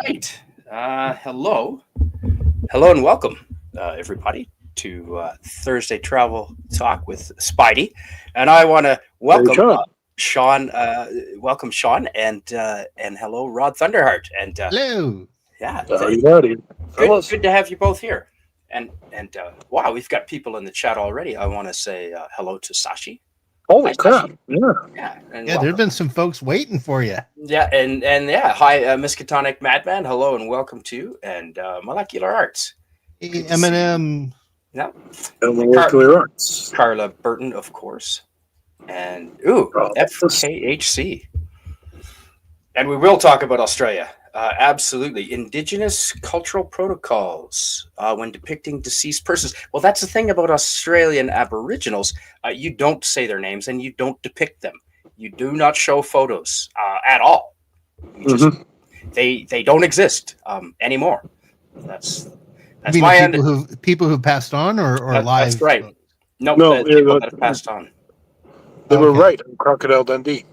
right. Hello. Hello and welcome, everybody, to Thursday Travel Talk with Spidey. And I want to Hey, welcome Sean. Sean. Welcome, Sean, and hello, Rod Thunderheart. And Hello. yeah, Howdy, howdy, good, fellas. good to have you both here. And wow, we've got people in the chat already. I want to say hello to Sashi. Hi, Holy crap! Sashi. Yeah. Yeah, and Yeah, there's welcome. been some folks waiting for you. Yeah, and yeah, hi, Miskatonic Madman. Hello and welcome to and Molecular Arts. Hey, Good to see you. Eminem. Yeah, And Car- molecular arts. Carla Burton, of course, and FKHC. And we will talk about Australia. Absolutely, Indigenous cultural protocols when depicting deceased persons. Well, that's the thing about Australian Aboriginals. You don't say their names and you don't depict them. You do not show photos at all. You just they don't exist anymore. That's I mean, my people who passed on or live. That's right. No, No, the yeah, people that have passed on. They were Okay. right on Crocodile Dundee.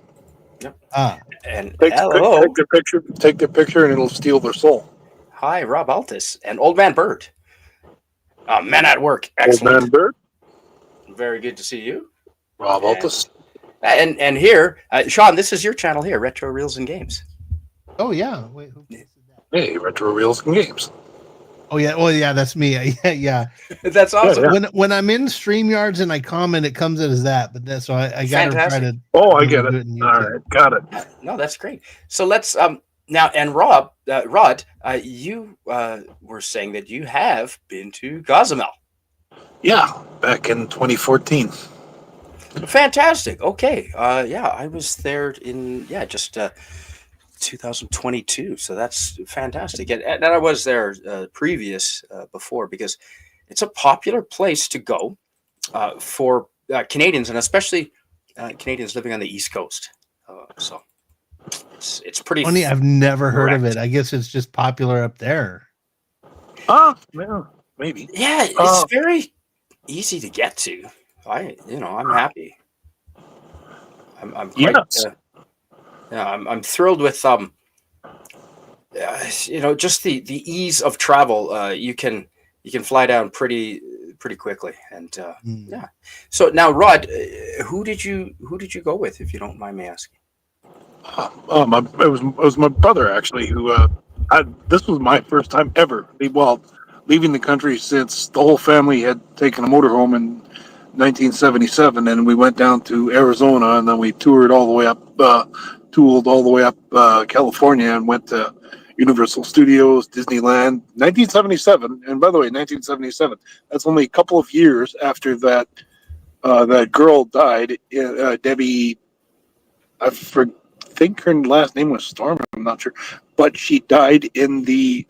And Take hello, their picture. Take their picture, and it'll steal their soul. hi, Rob Altus and Old Man Bird. Men at work, Old excellent. Man Bird, Very good to see you. Rob And- Altus. And here, Sean, this is your channel here, Retro Reels and Games. Oh yeah. Wait, who posted that? Hey, Retro Reels and Games. Oh yeah. Oh yeah. That's me. Yeah. That's awesome. Yeah. When I'm in StreamYards and I comment, it comes in as that. But that's so I got to try Fantastic. to. Oh, I do get it it. in All YouTube. right, got it. No, that's great. So let's now and Rod, you were saying that you have been to Cozumel. Yeah, back in 2014. Fantastic. Okay. Yeah, I was there in just 2022. So that's fantastic. And I was there before because it's a popular place to go for Canadians and especially Canadians living on the East Coast. So it's pretty. Funny, I've never heard of correct. it. I guess it's just popular up there. Yeah, maybe. Yeah, it's very easy to get to. I'm happy. I'm quite. Yes. I'm thrilled with just the ease of travel. You can fly down pretty quickly, and yeah. So now, Rod, who did you go with, if you don't mind me asking? It was my brother actually who. This was my first time ever. Leaving the country since the whole family had taken a motorhome in 1977, and we went down to Arizona, and then we toured all the way up, California, and went to Universal Studios, Disneyland. 1977, and by the way, 1977. That's only a couple of years after that. That girl died. Debbie, I think her last name was Storm. I'm not sure, but she died in the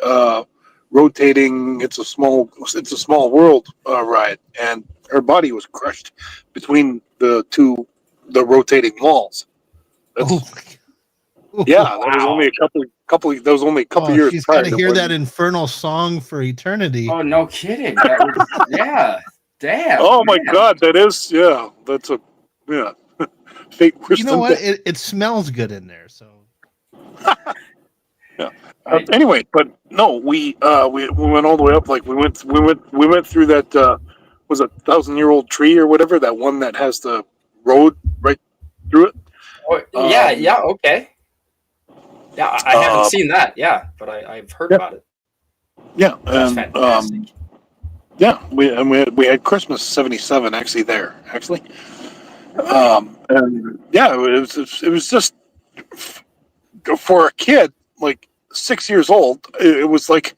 rotating It's a Small World ride, and her body was crushed between the rotating walls. Oh, Yeah, that was only a couple. That was only a couple years she's prior. got to hear that infernal song for eternity. Oh, no kidding! Yeah, damn. Oh my man. God, that is That's a fate worse You know than what? death. It smells good in there. So Anyway, but no, we went all the way up. Like we went through that was a 1,000-year-old tree or whatever, that one that has the road right through it. Oh, yeah, okay. Yeah, I haven't seen that. Yeah, but I've heard about it. Yeah, That's and fantastic. yeah, we had Christmas '77 actually there and yeah, it was just for a kid like 6 years old. It was like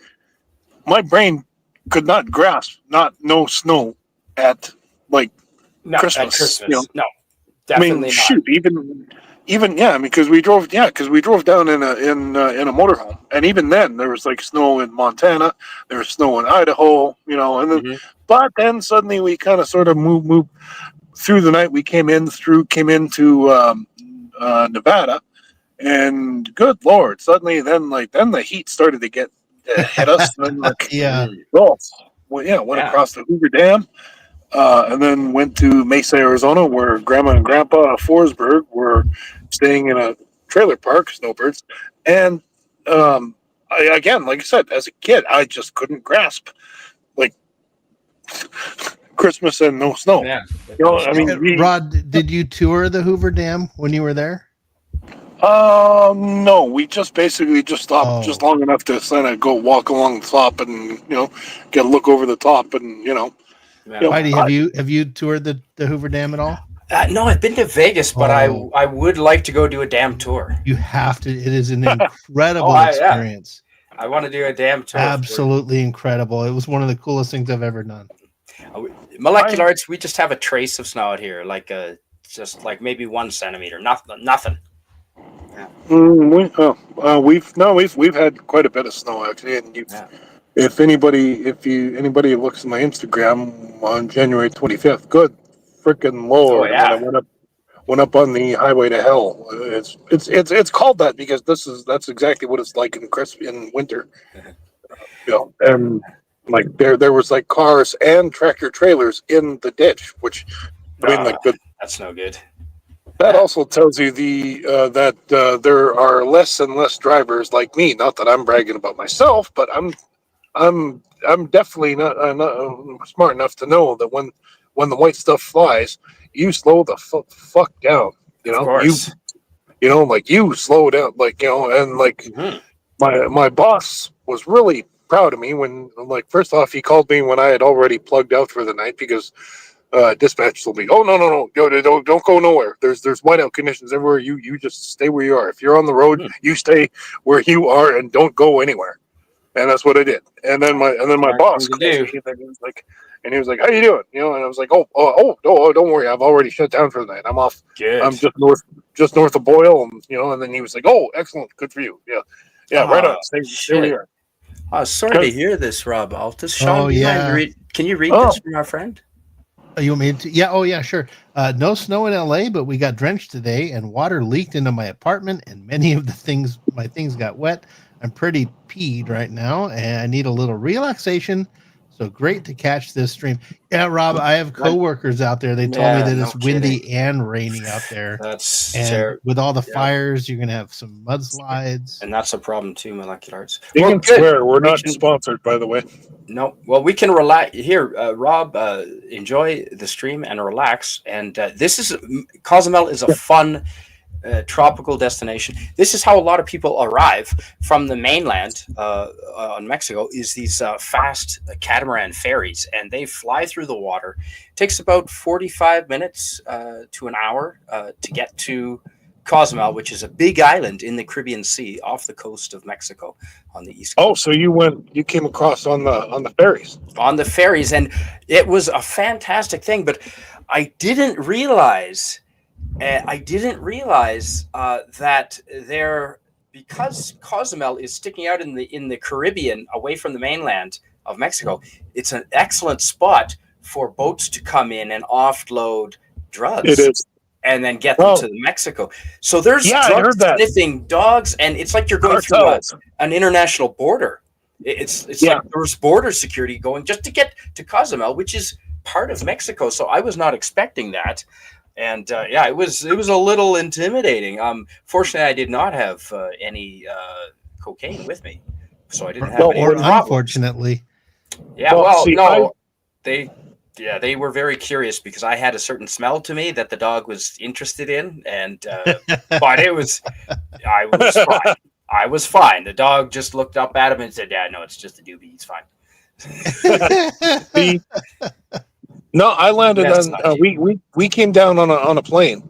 my brain could not grasp no snow at like No, Christmas. at Christmas. You know? No, I mean, definitely not. shoot, even because we drove down in a motorhome, and even then there was like snow in Montana, there was snow in Idaho, and then but then suddenly we kind of sort of moved through the night. We came into Nevada, and good Lord, suddenly then the heat started to hit us, and then like yeah, went across the Hoover Dam. And then went to Mesa, Arizona, where Grandma and Grandpa Forsberg were staying in a trailer park, snowbirds, and again, like I said, as a kid, I just couldn't grasp like Christmas and no snow. Yeah. I mean, Rod, did you tour the Hoover Dam when you were there? No, we just basically just stopped just long enough to kind of go walk along the top and get a look over the top and Spidey, have you toured the Hoover Dam at all? No, I've been to Vegas, but I would like to go do a dam tour. You have to. It is an incredible experience. I want to do a dam tour. Absolutely incredible. It was one of the coolest things I've ever done. Molecular arts, we just have a trace of snow out here, just like maybe 1 centimeter, nothing. Yeah. We've had quite a bit of snow actually, and if anybody looks at my Instagram on January 25th, good freaking Lord! I went up on the highway to hell. It's called that because that's exactly what it's like in winter. And like there was like cars and tractor trailers in the ditch, which that's no good. That also tells you that there are less and less drivers like me. Not that I'm bragging about myself, but I'm definitely not smart enough to know that when the white stuff flies, you slow the fuck down. You slow down, my boss was really proud of me when, first off, he called me when I had already plugged out for the night because dispatch told me, "Oh no, don't go nowhere. There's whiteout conditions everywhere. You just stay where you are. If you're on the road, you stay where you are and don't go anywhere." And that's what I did. And then my boss called me, and he was like, "How you doing?" And I was like, "Oh, don't worry. I've already shut down for the night. I'm off. Good. I'm just north of Boyle." And then he was like, "Oh, excellent. Good for you. Yeah, right on. Stay where you are." Sorry to hear this, Rob Altus. Sean, can you read this from our friend? You want me to? Yeah. Oh, yeah, sure. No snow in LA, but we got drenched today and water leaked into my apartment and many of my things got wet. I'm pretty peed right now and I need a little relaxation. So great to catch this stream. Yeah, Rob, I have coworkers out there. They told me that it's windy and rainy out there. With all the fires, you're going to have some mudslides. And that's a problem too, Molecular Arts. You can swear. We're not sponsored, by the way. No. Well, we can relax here. Rob, enjoy the stream and relax. And Cozumel is a fun tropical destination. This is how a lot of people arrive from the mainland on Mexico, is these fast catamaran ferries, and they fly through the water. It takes about 45 minutes to an hour to get to Cozumel, which is a big island in the Caribbean Sea off the coast of Mexico on the east coast. Oh, so you came across on the ferries. On the ferries, and it was a fantastic thing, but I didn't realize that because Cozumel is sticking out in the Caribbean away from the mainland of Mexico, it's an excellent spot for boats to come in and offload drugs. It is. And then get them to Mexico. So there's drug sniffing dogs, and it's like you're going through an international border. It's like there's border security going just to get to Cozumel, which is part of Mexico. So I was not expecting that. And it was a little intimidating. Fortunately, I did not have any cocaine with me, so I didn't have any problems. Unfortunately. Yeah, they were very curious because I had a certain smell to me that the dog was interested in, and but I was fine. I was fine. The dog just looked up at him and said, "Yeah, no, it's just a doobie. He's fine." No, I landed on. We came down on a plane,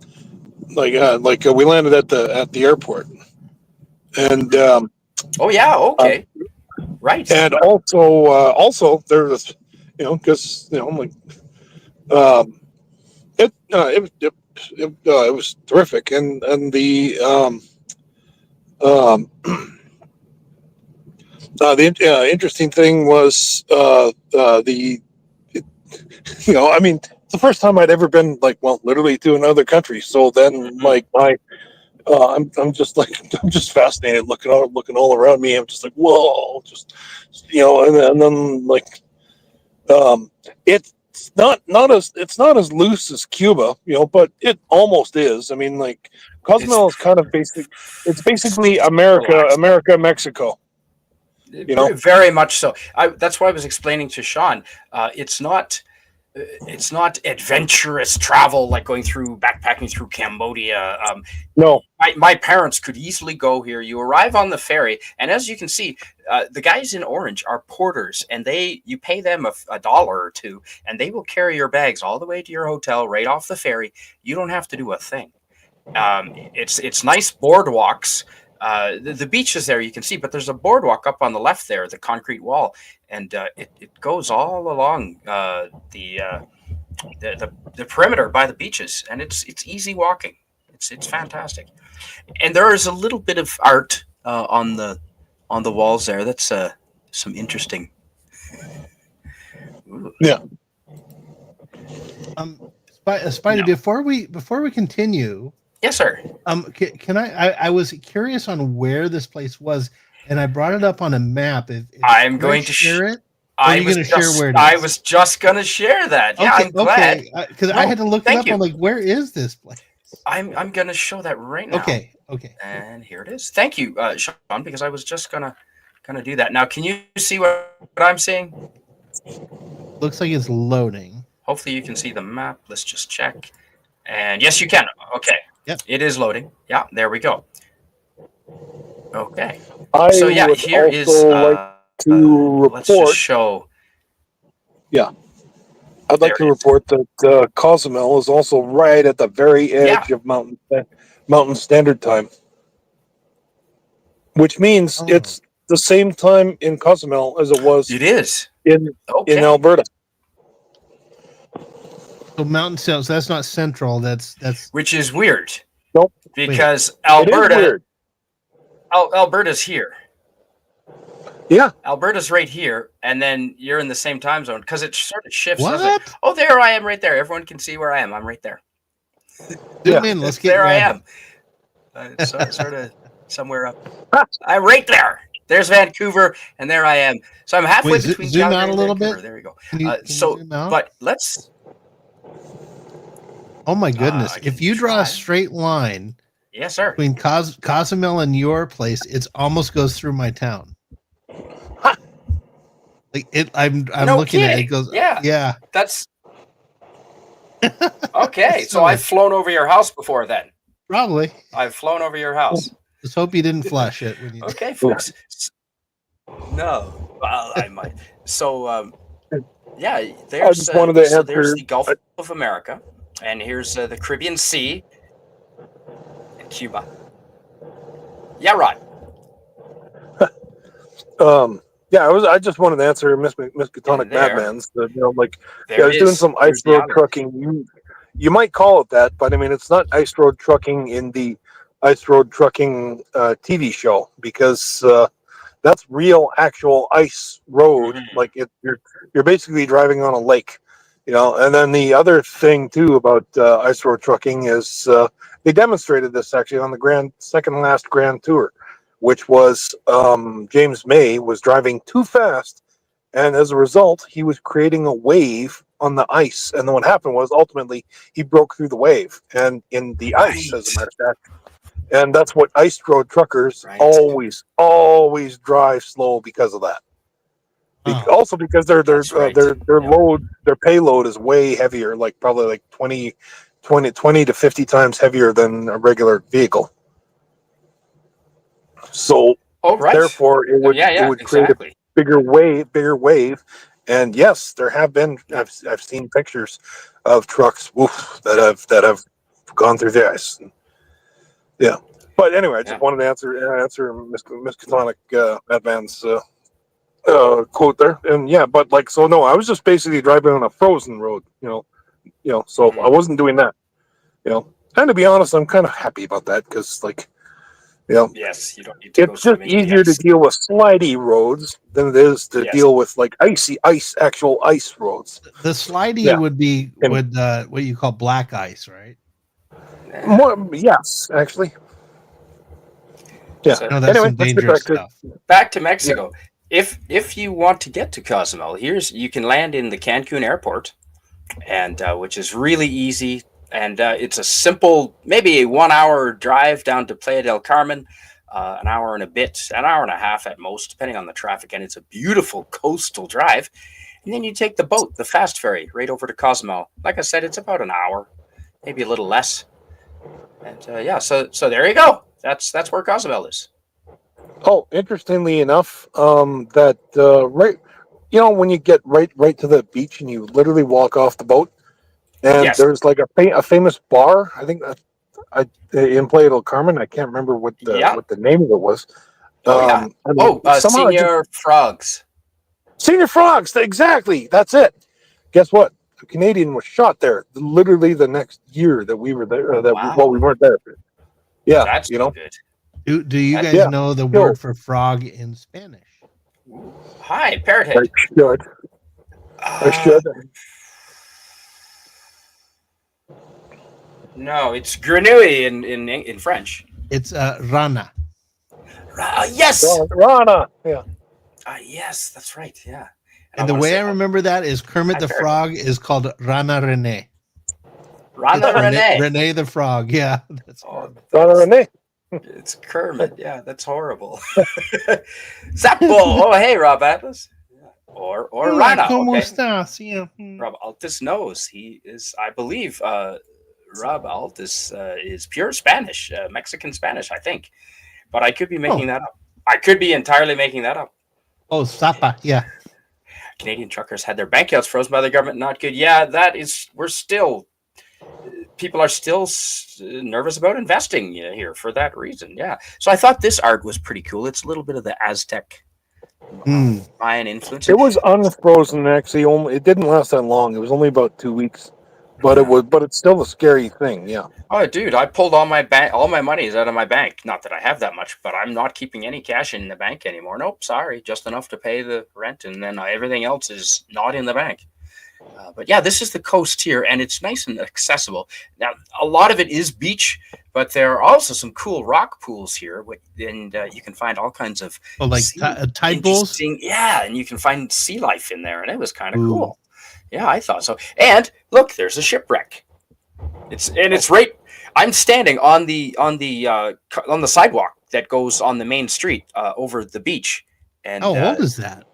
we landed at the airport, and right, and also there was because it was terrific, and the interesting thing was it's the first time I'd ever been literally to another country. So then I'm just fascinated looking all around me. I'm just like, whoa, and then it's not as loose as Cuba, but it almost is. I mean, Cozumel is kind of basic. It's basically America, Mexico. You know, Very much so. That's why I was explaining to Sean. It's not. It's not adventurous travel like going through backpacking through Cambodia. no, My parents could easily go here. You arrive on the ferry, and as you can see, the guys in orange are porters, and you pay them a dollar or two, and they will carry your bags all the way to your hotel right off the ferry. You don't have to do a thing. It's nice boardwalks. The beach is there, you can see, but there's a boardwalk up on the left there, the concrete wall, and it goes all along the perimeter by the beaches, and it's easy walking. It's fantastic, and there is a little bit of art on the walls there. That's some interesting. Ooh. yeah. Spidey, No. before we continue, Yes, sir. can I was curious on where this place was, and I brought it up on a map. I'm can going I to share it. I you was gonna share just, where it I is? was just gonna share that. Yeah, I'm glad. because I No, had to look it thank up. you. I'm like, where is this place? I'm gonna show that right now. Okay. And here it is. Thank you, Sean, because I was just gonna do that. Now, can you see what I'm seeing? Looks like it's loading. Hopefully, you can see the map. Let's just check. And yes, you can. Okay. Yep. It is loading. Yeah, there we go. Okay. I So yeah, would here is. also like to Let's just report. show. I'd like to There it is. report that Cozumel is also right at the very edge of Mountain Standard Time, which means Oh. it's the same time in Cozumel as it was It is. in Okay. Alberta. So Mountain South. So that's not central. That's Which is weird. Nope. Because It is Alberta, weird. Alberta's here. Yeah. Alberta's right here, and then you're in the same time zone because it sort of shifts. doesn't it? what? Oh, there I am, right there. Everyone can see where I am. I'm right there. Zoom in. Let's get There I random. am. Sort of somewhere up. I'm right there. There's Vancouver, and there I am. So I'm halfway Wait, between zoom Calgary out a and little Vancouver. bit. There we go. Can you So, zoom out? but let's. Oh my goodness! I can If you draw try. a straight line Yes, sir. between Cozumel and your place, it almost goes through my town. Like it, I'm No looking at it. It kidding. goes, Yeah. yeah. That's okay. So So- I've flown over your house before. Then Probably. I've flown over your house. Just hope you didn't flush it when you. Okay, folks. No, well, I might. So, yeah, there's just wanted to so there's answer- the Gulf of America, and here's the Caribbean Sea, and Cuba. Yeah, Rod. Yeah, I just wanted to answer Miskatonic there. Madman's. You know, like There yeah, I was it doing is. some There's ice the road island. trucking. You might call it that, but I mean it's not ice road trucking in the ice road trucking TV show because that's real, actual ice road. Mhm. Like you're basically driving on a lake, you know. And then the other thing too about ice road trucking is they demonstrated this actually on the second last Grand Tour, which was James May was driving too fast, and as a result, he was creating a wave on the ice. And then what happened was ultimately he broke through the wave and in the ice, as a matter of fact. And that's what ice road truckers Right. always drive slow because of that. Oh. Also because their That's right. their Yeah. load, their payload is way heavier, like probably like 20 to 50 times heavier than a regular vehicle. So Oh, right. therefore it would yeah, it would create exactly. a bigger wave. And yes, there have been I've seen pictures of trucks that have gone through the ice. Yeah. But anyway, I just wanted to answer Miskatonic Madman's quote there. And yeah, but like so no, I was just basically driving on a frozen road, you know, so I wasn't doing that. You know. And to be honest, I'm kind of happy about that because like you know, Yes, you don't need to go it's just swimming in the easier to ice. deal with slidey roads than it is to Yes. deal with like actual ice roads. The slidey Yeah. would be And- what you call black ice, right? More, yes, actually. Yeah. So- No, that's Anyway, some let's get dangerous back to- stuff. Back to Mexico. If you want to get to Cozumel, you can land in the Cancun airport, and which is really easy, and it's a simple, maybe a 1 hour drive down to Playa del Carmen. an hour and a bit, an hour and a half at most, depending on the traffic. And it's a beautiful coastal drive. And then you take the boat, the fast ferry, right over to Cozumel. Like I said, it's about an hour, maybe a little less. And so there you go. That's where Cozumel is. Oh, interestingly enough, that right, when you get right to the beach and you literally walk off the boat, and Yes. there's like a famous bar. I think in Playa del Carmen. I can't remember what the name of it was. Senior Frogs. Senior Frogs, exactly. That's it. Guess what? A Canadian was shot there literally the next year that we were there. We weren't there. Yeah, that's good. Do you guys know the word for frog in Spanish? Hi, parrot head. I should. No, it's grenouille in French. It's rana. Yes, Rana. Yeah. Yes, that's right. Yeah. And the way I remember that is Kermit the Frog is called Rana Rene. Rana Rene. Rene the Frog. Yeah. Rana Rene. It's Kermit. Yeah, that's horrible. Zappo. Oh, hey, Rob Atlas. Or Rana. ¿Cómo okay. estás? Yeah. Rob Altus knows. He is, I believe, Rob Altus is pure Spanish, Mexican Spanish, I think. But I could be making that up. I could be entirely making that up. Oh, Zapa, yeah. Canadian truckers had their bank accounts frozen by the government. Not good. Yeah, people are still nervous about investing here for that reason. Yeah. So I thought this art was pretty cool. It's a little bit of the Aztec Mayan influence. It was unfrozen actually. It didn't last that long. It was only about 2 weeks. But it's still a scary thing, yeah. Oh, dude, I pulled all my money is out of my bank. Not that I have that much, but I'm not keeping any cash in the bank anymore. Nope, sorry, just enough to pay the rent, and then everything else is not in the bank. But yeah, this is the coast here, and it's nice and accessible. Now, a lot of it is beach, but there are also some cool rock pools here, and you can find all kinds of tide pools. Yeah, and you can find sea life in there, and it was kind of cool. Yeah, I thought so. And look, there's a shipwreck. It's right. I'm standing on the sidewalk that goes on the main street over the beach. And how old is that?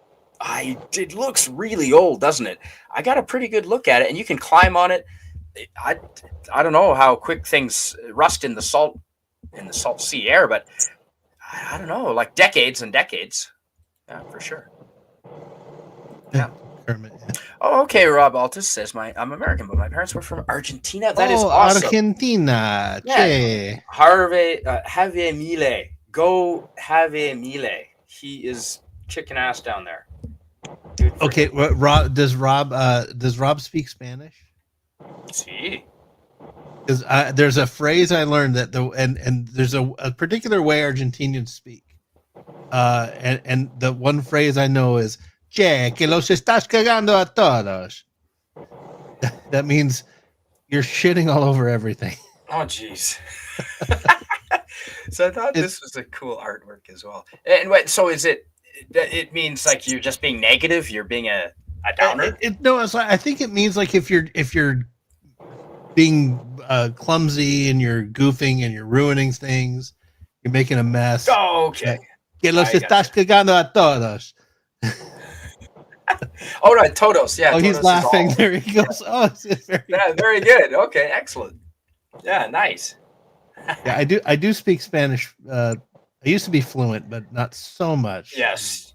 It looks really old, doesn't it? I got a pretty good look at it, and you can climb on it. I don't know how quick things rust in the salt sea air, but I don't know, like decades and decades. Yeah, for sure. Yeah. Oh, okay. Rob Altus says I'm American, but my parents were from Argentina. That is awesome. Argentina. Yeah. Have Mile. Go Have Mile. He is kicking ass down there. Dude, okay, does Rob speak Spanish? See, because there's a phrase I learned that and there's a particular way Argentinians speak, and the one phrase I know is "Che, que los estás cagando a todos." That means you're shitting all over everything. Oh, jeez. So I thought this was a cool artwork as well. And so is it? It means like you're just being negative. You're being a downer. I think it means like if you're being clumsy and you're goofing and you're ruining things, you're making a mess. Oh, okay. Que los estás cagando a todos. Oh, right, todos. Yeah. Oh, todos he's laughing. There he goes. Oh, very good. Okay, excellent. Yeah, nice. Yeah, I do speak Spanish. I used to be fluent, but not so much. Yes.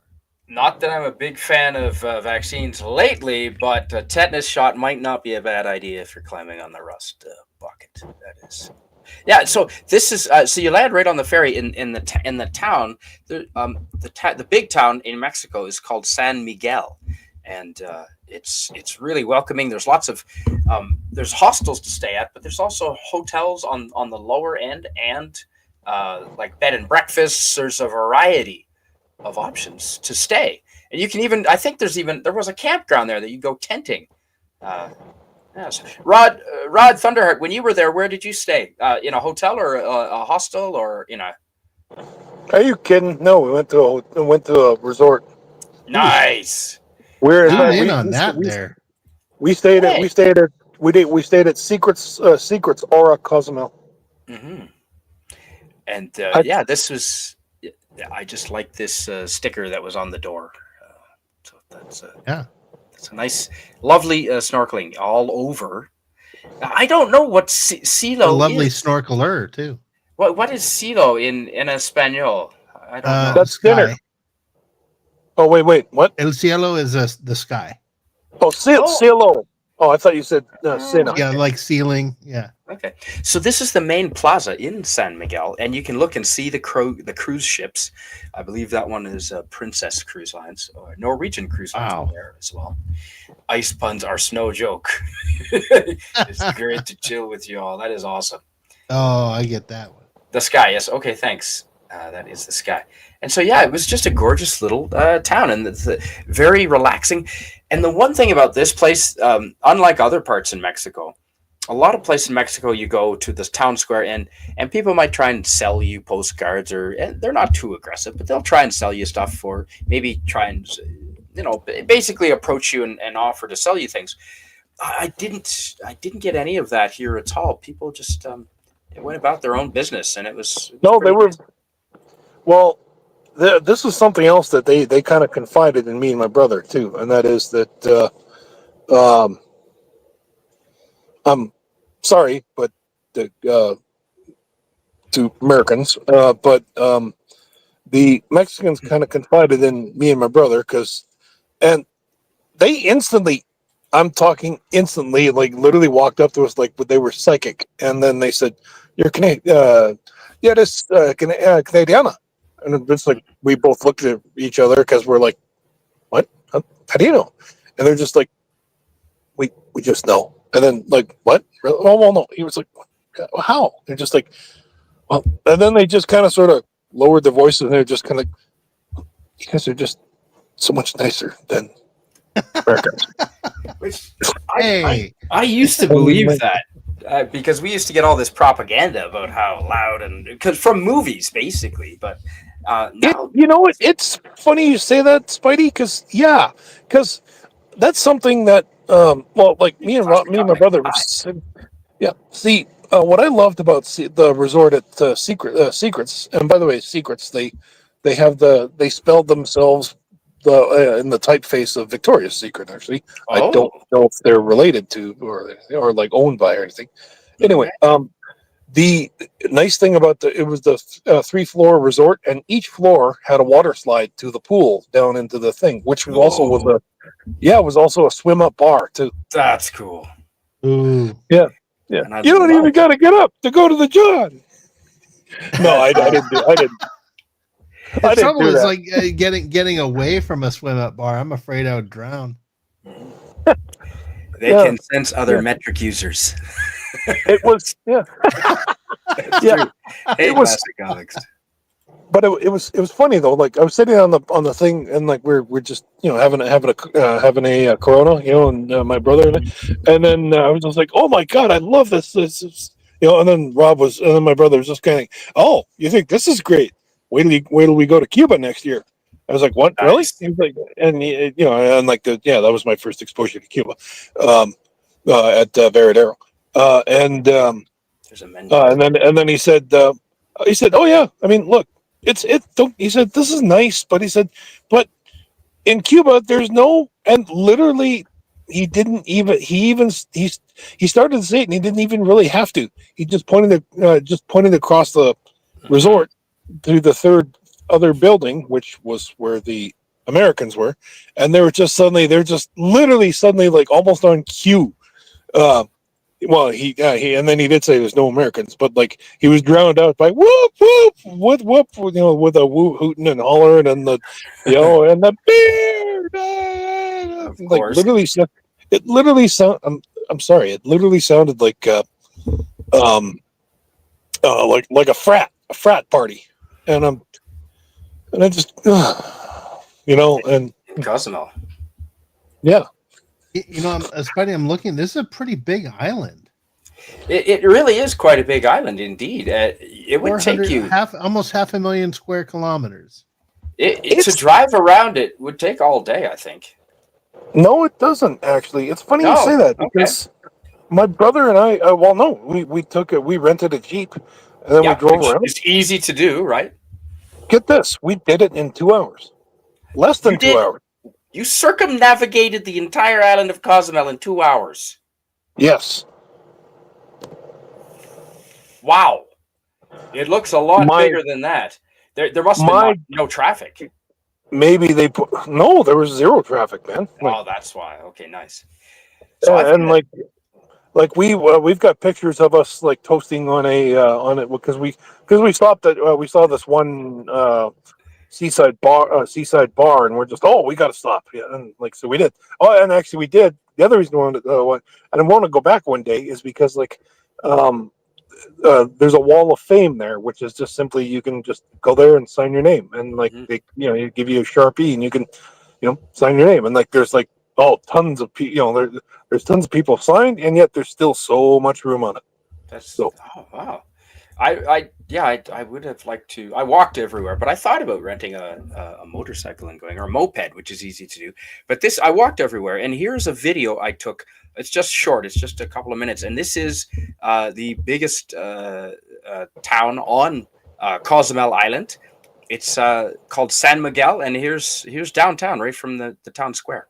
Not that I'm a big fan of vaccines lately, but a tetanus shot might not be a bad idea if you're climbing on the rust bucket. That is. Yeah, so this is so you land right on the ferry in the town. The big town in Mexico is called San Miguel, and it's really welcoming. There's lots of there's hostels to stay at, but there's also hotels on the lower end and like bed and breakfasts. There's a variety of options to stay, and you can even there was a campground there that you go tenting. Yes, Rod Thunderheart, when you were there, where did you stay? In a hotel or a hostel or in a? Are you kidding? No, we went to a resort. Nice. We're in on that there. We stayed at Secrets Aura Cozumel. Mm-hmm. And this was. I just like this sticker that was on the door. So that's It's a nice, lovely snorkeling all over. I don't know what A silo lovely is. snorkeler too. What is silo in Espanol? I don't know. That's dinner. Sky. Oh, wait. What? El cielo is the sky. Oh, cielo. Oh, I thought you said Sina. Yeah, like ceiling. Yeah. Okay, so this is the main plaza in San Miguel, and you can look and see the cruise ships. I believe that one is Princess Cruise Lines or Norwegian Cruise Lines Wow. there as well. Ice puns are no joke. It's great to chill with you all. That is awesome. Oh, I get that one. The sky, yes. Okay, thanks. That is the sky. And so, it was just a gorgeous little town, and it's very relaxing. And the one thing about this place, unlike other parts in Mexico, a lot of places in Mexico, you go to this town square, and people might try and sell you postcards, and they're not too aggressive, but they'll try and sell you stuff, or maybe try and basically approach you and offer to sell you things. I didn't get any of that here at all. People just went about their own business, and it was No, they were. Well, this was something else that they kind of confided in me and my brother too, and that is that I'm sorry, but to Americans, but the Mexicans kind of confided in me and my brother and they instantly, I'm talking instantly, like literally walked up to us like they were psychic, and then they said, "You're Canadian, this Canadiana." And it's like we both looked at each other because we're like, "What? How do you know?" And they're just like, "We just know." And then like, "What? Oh well, no." He was like, "How?" They're just like, "Well," and then they just kind of sort of lowered their voices, and they're just kind of like, "You guys are just so much nicer than Americans." Which Hey. I used to believe that because we used to get all this propaganda about how loud because from movies basically, but now It's funny you say that, Spidey, because that's something that like me and my brother was. Yeah, see, what I loved about the resort at Secrets, and by the way, Secrets, they spelled themselves in the typeface of Victoria's Secret. Actually, I don't know if they're related to or like owned by or anything. Anyway, the nice thing about it was the 3-floor resort, and each floor had a water slide to the pool down into the thing, which was also a swim up bar too. That's cool. Ooh. Yeah. You don't even got to get up to go to the John. No, I didn't. The trouble is like getting away from a swim up bar. I'm afraid I would drown. They can sense other metric users. It was True. Hey, it was Alex. But it was funny though. Like I was sitting on the thing, and like we're just having a Corona, and my brother and then I was just like, oh my god, I love this. This is, and then and then my brother was just kind of, oh, you think this is great? Wait till we go to Cuba next year. I was like, what? Nice. Really? He was like, and like that was my first exposure to Cuba, at Veradero, and there's a menu. and then he said, oh yeah, I mean, look. He said, this is nice, but he said, but in Cuba, there's no, and literally, he started to say it, and he didn't even really have to. He just pointed across the resort to the third other building, which was where the Americans were, and they're just literally suddenly like almost on cue. Well, he and then he did say there's no Americans, but like he was drowned out by whoop whoop whoop, with a whoop hooting and hollering and the and the beer. Like literally, it literally sound. I'm sorry, it literally sounded like like a frat party, and I just and in Cozumel. Yeah. Spidey, I'm looking. This is a pretty big island. It really is quite a big island indeed. It would take you almost 500,000 square kilometers. To drive around it would take all day, I think. No, it doesn't actually. It's funny you say that because my brother and I. We rented a Jeep, and then Yeah, we drove which around. is easy to do, right? Get this, we did it in 2 hours, less than You 2 did? hours. You circumnavigated the entire island of Cozumel in 2 hours. Yes, Wow. It looks a lot bigger than that. There must have been no traffic. maybe they put no. There was zero traffic, man. Oh, that's why. Okay, nice. So And we've got pictures of us like toasting on it because we stopped at we saw this one seaside bar and we're just we got to stop, yeah, and like so we did. And actually we did. The other reason I want to go back one day is because um there's a wall of fame there, which is just simply you can just go there and sign your name, and they you give you a Sharpie and you can sign your name, and there's tons of people, there's tons of people signed, and yet there's still so much room on it. Oh wow. I would have liked to. I walked everywhere, but I thought about renting a motorcycle and going, or a moped, which is easy to do. But I walked everywhere, and here's a video I took. It's just short. It's just a couple of minutes, and this is the biggest town on Cozumel Island. It's called San Miguel, and here's downtown, right from the town square.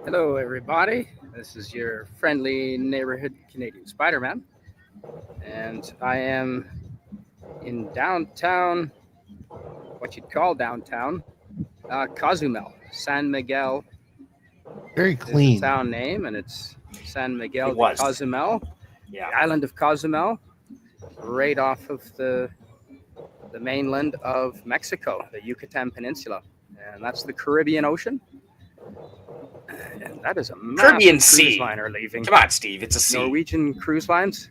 Hello, everybody. This is your friendly neighborhood Canadian Spider-Man, and I am in downtown, what you'd call downtown, Cozumel. San Miguel. Very clean. Is the town name, and it's San Miguel de Cozumel, the island of Cozumel, right off of the mainland of Mexico, the Yucatan Peninsula, and that's the Caribbean Ocean. And that is a Caribbean cruise Sea liner leaving. Come on, Steve. It's a sea. Norwegian Cruise Lines.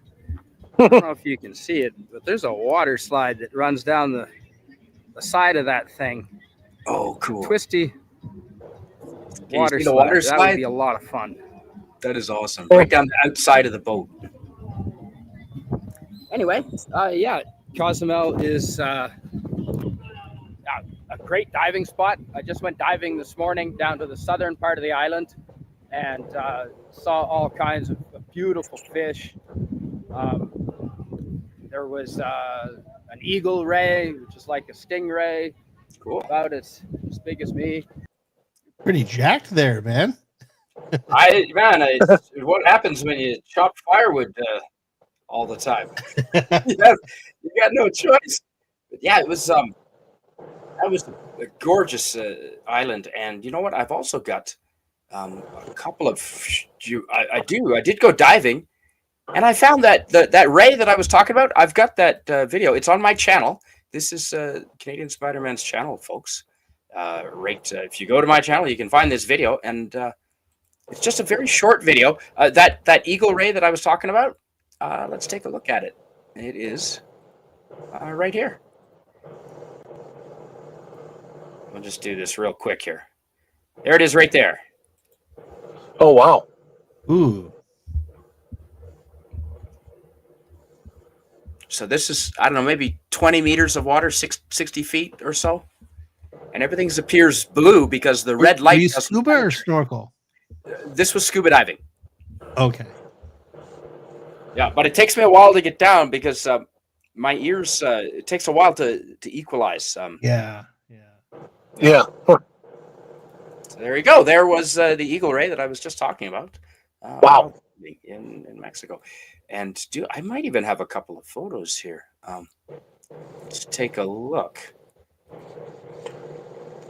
I don't know if you can see it, but there's a water slide that runs down the side of that thing. Oh, cool. Twisty water slide. That would be a lot of fun. That is awesome. Right down the outside of the boat. Anyway, Cozumel is a great diving spot. I just went diving this morning down to the southern part of the island and saw all kinds of beautiful fish. There was an eagle ray, which is like a stingray, about as big as me. Pretty jacked there, man. What happens when you chop firewood all the time? you got no choice. But yeah, it was that was a gorgeous island, and you know what? I've also got a couple of. I did go diving, and I found that ray that I was talking about. I've got that video. It's on my channel. This is Canadian Spider-Man's channel, folks. If you go to my channel, you can find this video, and it's just a very short video. That eagle ray that I was talking about. Let's take a look at it. It is right here. We'll just do this real quick here. There it is right there. Oh, wow. Ooh. So this is, I don't know, maybe 20 meters of water, 60 feet or so. And everything appears blue because the red light. Were you scuba or snorkel? This was scuba diving. Okay. Yeah, but it takes me a while to get down because my ears, it takes a while to equalize. Yeah. So there you go. There was the eagle ray that I was just talking about. Wow. In Mexico. And I might even have a couple of photos here. Let's take a look.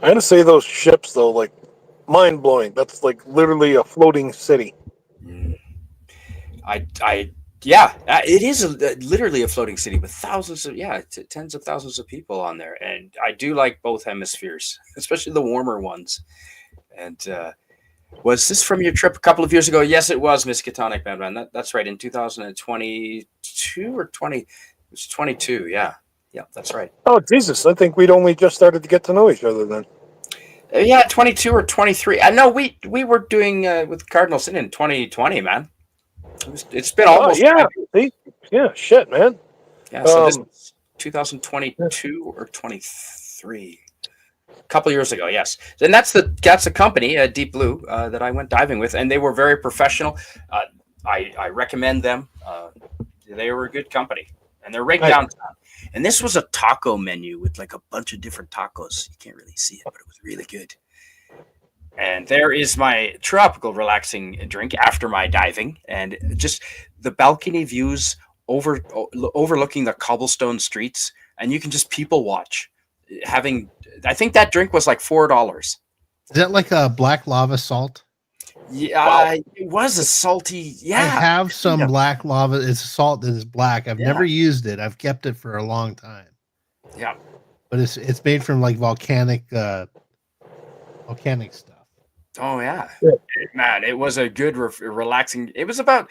I gotta say those ships though, like mind blowing. That's like literally a floating city. It is literally a floating city with thousands of tens of thousands of people on there, and I do like both hemispheres, especially the warmer ones. And was this from your trip a couple of years ago? Yes, it was, Miss Ketonic Batman. That's right, in 2022 or 20. It was 22. Yeah, that's right. Oh Jesus! I think we'd only just started to get to know each other then. 22 or 23. I know we were doing with Cardinal Sin in 2020, man. It's been almost. Shit, man. Yeah, so this was 2022 or 23. A couple years ago, yes. And that's the company, Deep Blue, that I went diving with, and they were very professional. I recommend them. They were a good company, and they're right downtown. And this was a taco menu with like a bunch of different tacos. You can't really see it, but it was really good. And there is my tropical relaxing drink after my diving, and just the balcony views overlooking the cobblestone streets, and you can just people watch. I think that drink was like $4. Is that like a black lava salt? Yeah, wow. It was a salty. Yeah, I have some black lava. It's a salt that is black. I've never used it. I've kept it for a long time. Yeah, but it's made from like volcanic stuff. Oh yeah, man! It was a good, relaxing. It was about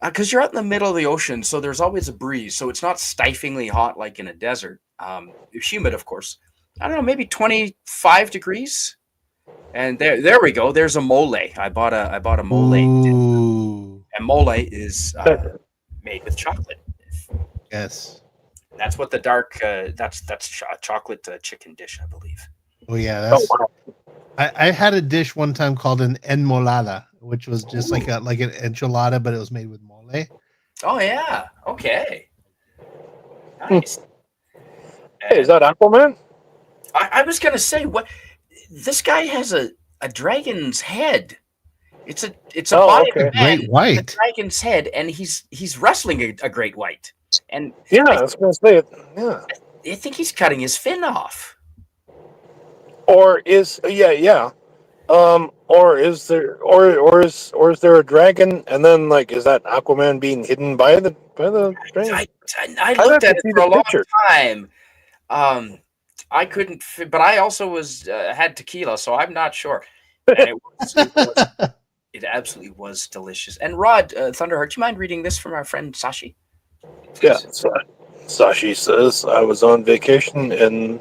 because you're out in the middle of the ocean, so there's always a breeze, so it's not stiflingly hot like in a desert. It's humid, of course. I don't know, maybe 25 degrees. And there we go. There's a mole. I bought a mole. Ooh. And mole is made with chocolate. Yes. That's what the dark. That's chocolate chicken dish, I believe. Oh yeah, that's. Wow. I had a dish one time called an enmolada, which was just like an enchilada, but it was made with mole. Oh yeah. Okay. Nice. Hey, is that Aquaman? I was gonna say what. This guy has a dragon's head. It's a body of a great white. A dragon's head, and he's wrestling a great white. And yeah, I was going to say it. Yeah, I think he's cutting his fin off. Or is or is there a dragon? And then like, is that Aquaman being hidden by the dragon? I looked at it for a long time. I couldn't, but I also had tequila, so I'm not sure. And it absolutely was delicious. And Rod Thunderheart, do you mind reading this from our friend Sashi? Yeah, Sashi says I was on vacation in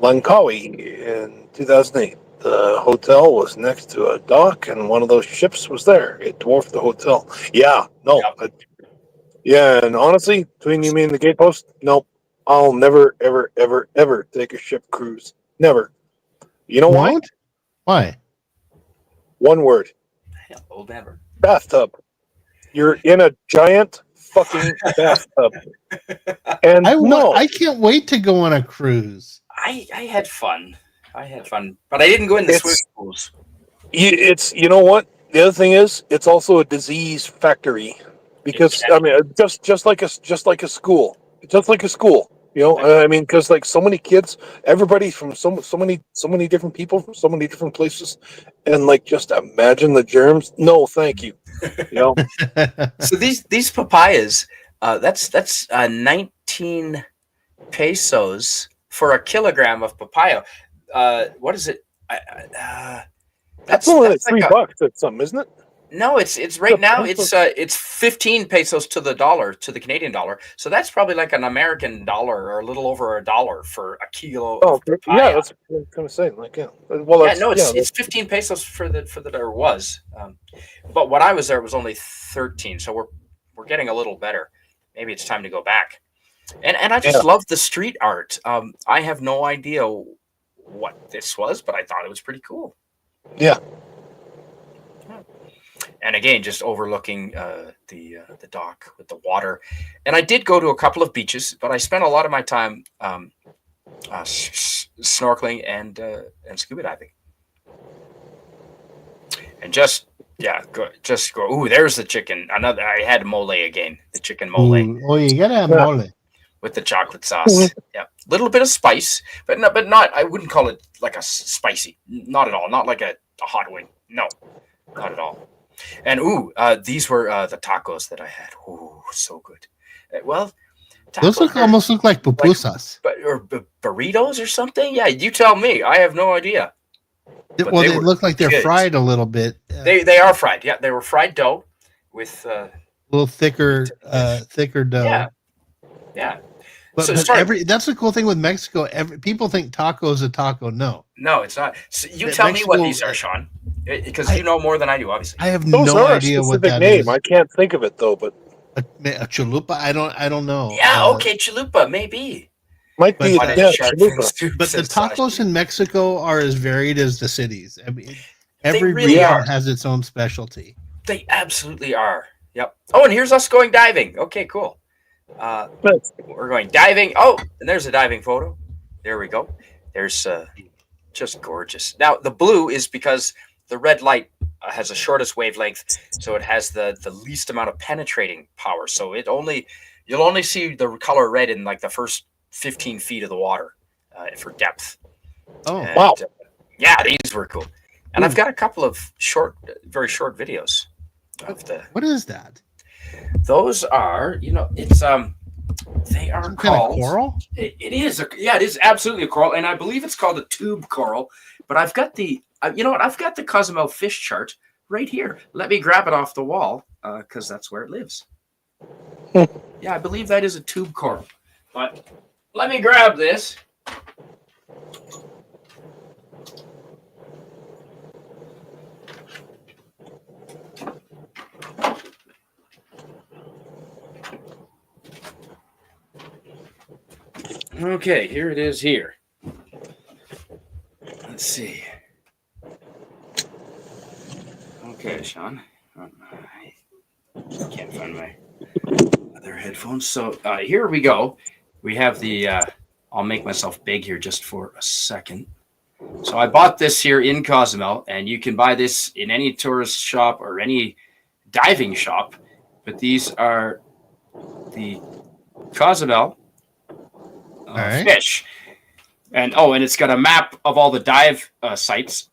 Langkawi in 2008. The hotel was next to a dock, and one of those ships was there. It dwarfed the hotel. Yeah, no, and honestly, between you, me, and the gatepost, nope. I'll never, ever, ever, ever take a ship cruise. Never. You know why? Why? One word. Old never. Bathtub. You're in a giant fucking bathtub. And I can't wait to go on a cruise. I had fun. But I didn't go in the swimming pools. You know what? The other thing is, it's also a disease factory. Because I mean, just like a school. Just like a school. You know, I mean, because like so many kids, everybody from so many different people from so many different places, and like just imagine the germs. No, thank you. You know. So these papayas, that's 19 pesos for a kilogram of papaya. What is it? That's only like $3 at something, isn't it? No, it's right now. It's 15 pesos to the dollar, to the Canadian dollar. So that's probably like an American dollar or a little over $1 for a kilo. Oh, yeah, that's what I'm kind of saying. Like, yeah, well, it's 15 pesos for the or was. But when I was there, it was only 13. So we're getting a little better. Maybe it's time to go back. And I just love the street art. I have no idea what this was, but I thought it was pretty cool. Yeah. And again, just overlooking the dock with the water. And I did go to a couple of beaches, but I spent a lot of my time snorkeling and scuba diving. And go. Ooh, there's the chicken. I had mole again. The chicken mole. Oh, you gotta have mole with the chocolate sauce. Mm-hmm. Yeah, little bit of spice, but not. I wouldn't call it like a spicy. Not at all. Not like a hot wing. No, not at all. And these were the tacos that I had. Ooh, so good. Those almost look like pupusas, or burritos or something. Yeah, you tell me. I have no idea. Well, they look like they're fried a little bit. They are fried. Yeah, they were fried dough with a little thicker dough. Yeah. But that's the cool thing with Mexico. People think taco is a taco. No, it's not. So you tell me what these are, Sean, because you know more than I do. Obviously, I have no idea what that name is. I can't think of it though. But a chalupa. I don't know. Yeah, okay, chalupa maybe. Might be chalupa. But the tacos in Mexico are as varied as the cities. I mean, every region has its own specialty. They absolutely are. Yep. Oh, and here's us going diving. Okay, cool. We're going diving. Oh, and there's a diving photo. There we go. There's just gorgeous. Now, the blue is because the red light has the shortest wavelength, so it has the least amount of penetrating power. So you'll only see the color red in like the first 15 feet of the water for depth. Oh, And, wow. Yeah, these were cool. And I've got a couple of very short videos of the. what is that? Those are, it's they are Some called kind of coral? It is it is absolutely a coral, and I believe it's called a tube coral. But I've got I've got the Cozumel fish chart right here. Let me grab it off the wall because that's where it lives. Yeah, I believe that is a tube coral. But let me grab this. Okay, here it is here. Let's see. Okay, Sean. I can't find my other headphones. So here we go. We have the, I'll make myself big here just for a second. So I bought this here in Cozumel, and you can buy this in any tourist shop or any diving shop. But these are the Cozumel fish. And it's got a map of all the dive sites.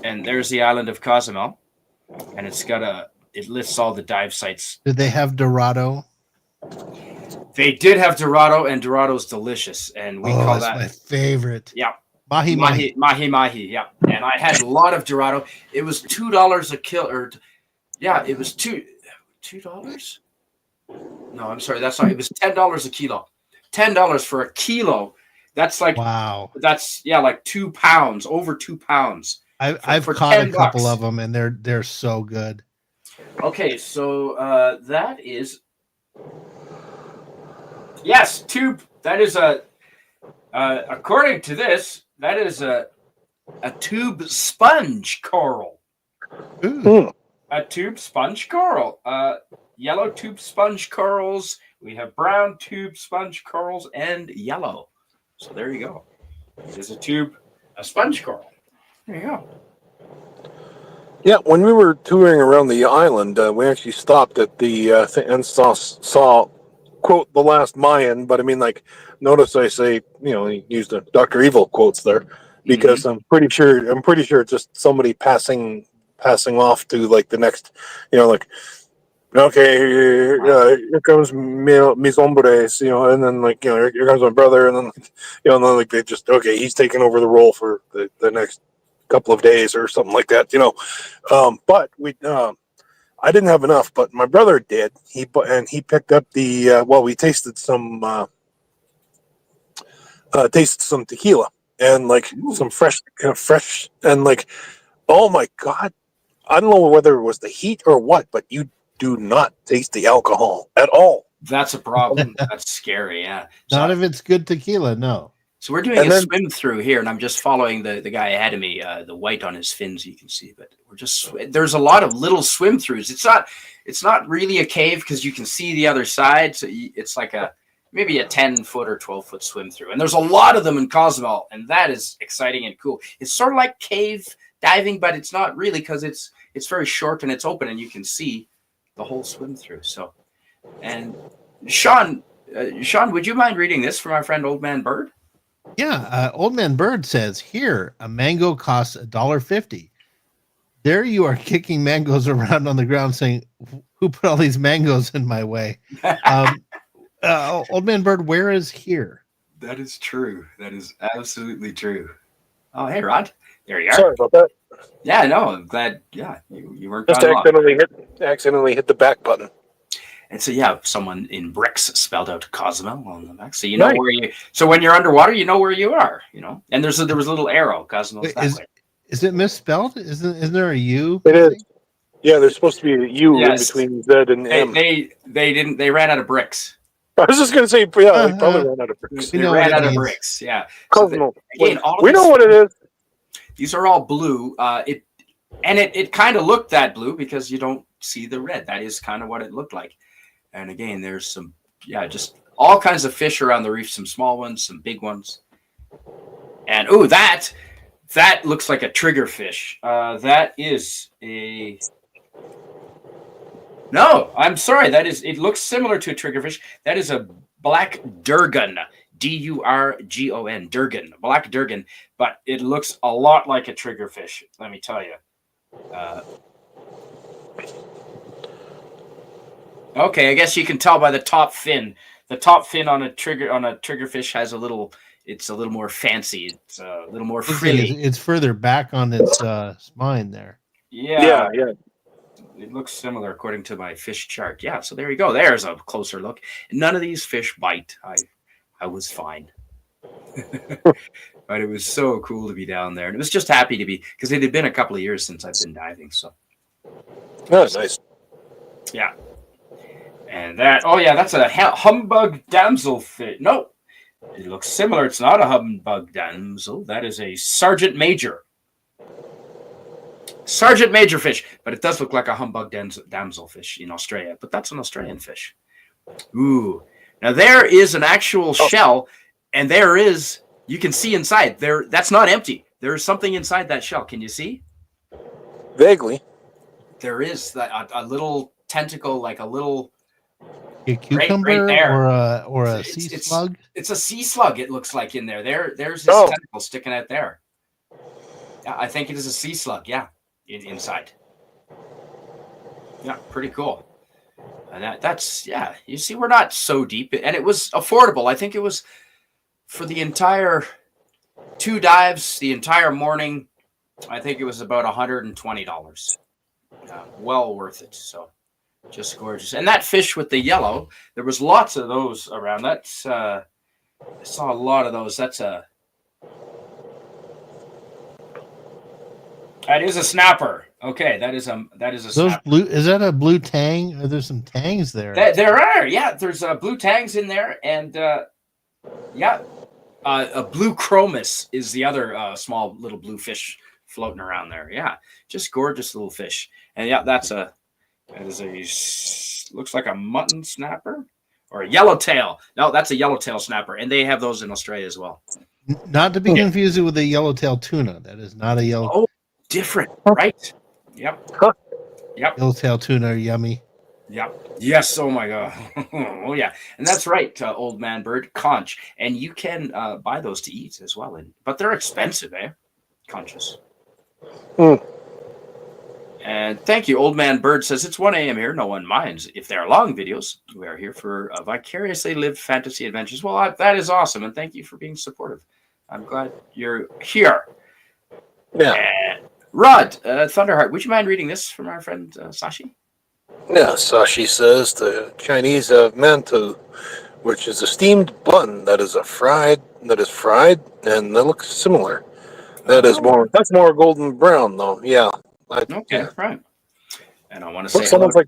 And there's the island of Cozumel. And it lists all the dive sites. Did they have Dorado? They did have Dorado, and Dorado's delicious. And we call that my favorite. Yeah. Mahi. Yeah. And I had a lot of Dorado. It was $2 a kilo. It was $2. No, I'm sorry. That's not. It was $10 a kilo. $10 for a kilo. That's like wow. That's like 2 pounds, over 2 pounds. I've caught a couple of them, and they're so good. Okay, so that is tube. That is according to this, that is a tube sponge coral. Ooh. A tube sponge coral. Yellow tube sponge corals. We have brown tube sponge corals and yellow. So there you go. It is a sponge coral. There you go. Yeah, when we were touring around the island, we actually stopped at the thing and saw quote the last Mayan, but I mean, like, notice I say, he used the Dr. Evil quotes there because I'm pretty sure it's just somebody passing off to like the next, like, okay, here comes mis hombres, and then like, here comes my brother, and then, and then like they just, okay, he's taking over the role for the next couple of days or something like that, but we, I didn't have enough, but my brother did. He picked up the, we tasted some tequila and like some fresh, and like, oh my God, I don't know whether it was the heat or what, but you do not taste the alcohol at all. That's a problem. That's scary. Yeah. Not if it's good tequila. No. So we're doing a swim through here, and I'm just following the guy ahead of me, the white on his fins, you can see. But there's a lot of little swim throughs. It's not really a cave because you can see the other side. So it's like maybe a 10-foot or 12-foot swim through. And there's a lot of them in Cozumel, and that is exciting and cool. It's sort of like cave diving, but it's not really because it's very short and it's open, and you can see the whole swim through. So, and Sean, would you mind reading this from our friend Old Man Bird? Yeah, Old Man Bird says, here, a mango costs $1.50. There you are kicking mangoes around on the ground saying, who put all these mangoes in my way? Old Man Bird, where is here? That is true. That is absolutely true. Oh, hey, Rod. There you are. Sorry about that. Yeah, no, I'm glad. Yeah, you weren't just accidentally hit the back button. And so someone in bricks spelled out Cozumel on the back, so you know where you. So when you're underwater, you know where you are. And there was a little arrow. Cozumel. Is it misspelled? Isn't there a U? It is. Yeah, there's supposed to be a U in between Z and M. They didn't. They ran out of bricks. I was just going to say, they probably ran out of bricks. They ran out of bricks. Yeah. Cozumel. So again, we know what it is. These are all blue. And it kind of looked that blue because you don't see the red. That is kind of what it looked like. And again, there's some, just all kinds of fish around the reef, some small ones, some big ones. And, that looks like a triggerfish. That is a... No, I'm sorry. It looks similar to a triggerfish. That is a black durgan, Durgon, durgan, black durgan, but it looks a lot like a triggerfish. Let me tell you. Okay, I guess you can tell by the top fin. The top fin on a triggerfish has it's a little more fancy. It's a little more frilly. It's further back on its spine there. Yeah. It looks similar according to my fish chart. Yeah, so there you go. There's a closer look. None of these fish bite. I was fine. But it was so cool to be down there. And it was just happy to be, because it had been a couple of years since I've been diving. So, Oh, nice. Yeah. And that's a humbug damselfish. No, it looks similar. It's not a humbug damsel. That is a sergeant major. Sergeant major fish. But it does look like a humbug damselfish in Australia. But that's an Australian fish. Ooh. Now there is an actual shell, and you can see inside there. That's not empty. There is something inside that shell. Can you see? Vaguely. There is a little tentacle, like a little A cucumber right there. or a sea slug? It's a sea slug, it looks like in there. There's this tentacle sticking out there. Yeah, I think it is a sea slug, inside. Yeah, pretty cool. And that's you see, we're not so deep. And it was affordable. I think it was for the entire 2 dives, the entire morning, I think it was about $120. Well worth it. So just gorgeous. And that fish with the yellow, there was lots of those around. That's I saw a lot of those. That is a snapper. Okay, that is a Those snapper. blue, is that a blue tang? There's some tangs there. There are, there's blue tangs in there, and a blue chromis is the other small little blue fish floating around there. Yeah, just gorgeous little fish. And looks like a mutton snapper or a yellowtail. No, that's a yellowtail snapper, and they have those in Australia as well. Not to be confused with a yellowtail tuna. That is not a yellow. Oh, different, right? Yep. Yep. Yellowtail tuna are yummy. Yep. Yes. Oh my God. Oh yeah. And that's right, old man bird, conch, and you can buy those to eat as well. But they're expensive, conches. And thank you, old man bird says it's 1 a.m. here. No one minds if they're long videos. We are here for vicariously lived fantasy adventures. Well, that is awesome, and thank you for being supportive. I'm glad you're here. Yeah. And Rod, Thunderheart, would you mind reading this from our friend Sashi? Yeah, Sashi says the Chinese have mantou, which is a steamed bun that is fried, and that looks similar. That's more golden brown though. Yeah. Okay, right. And I want to say looks almost like,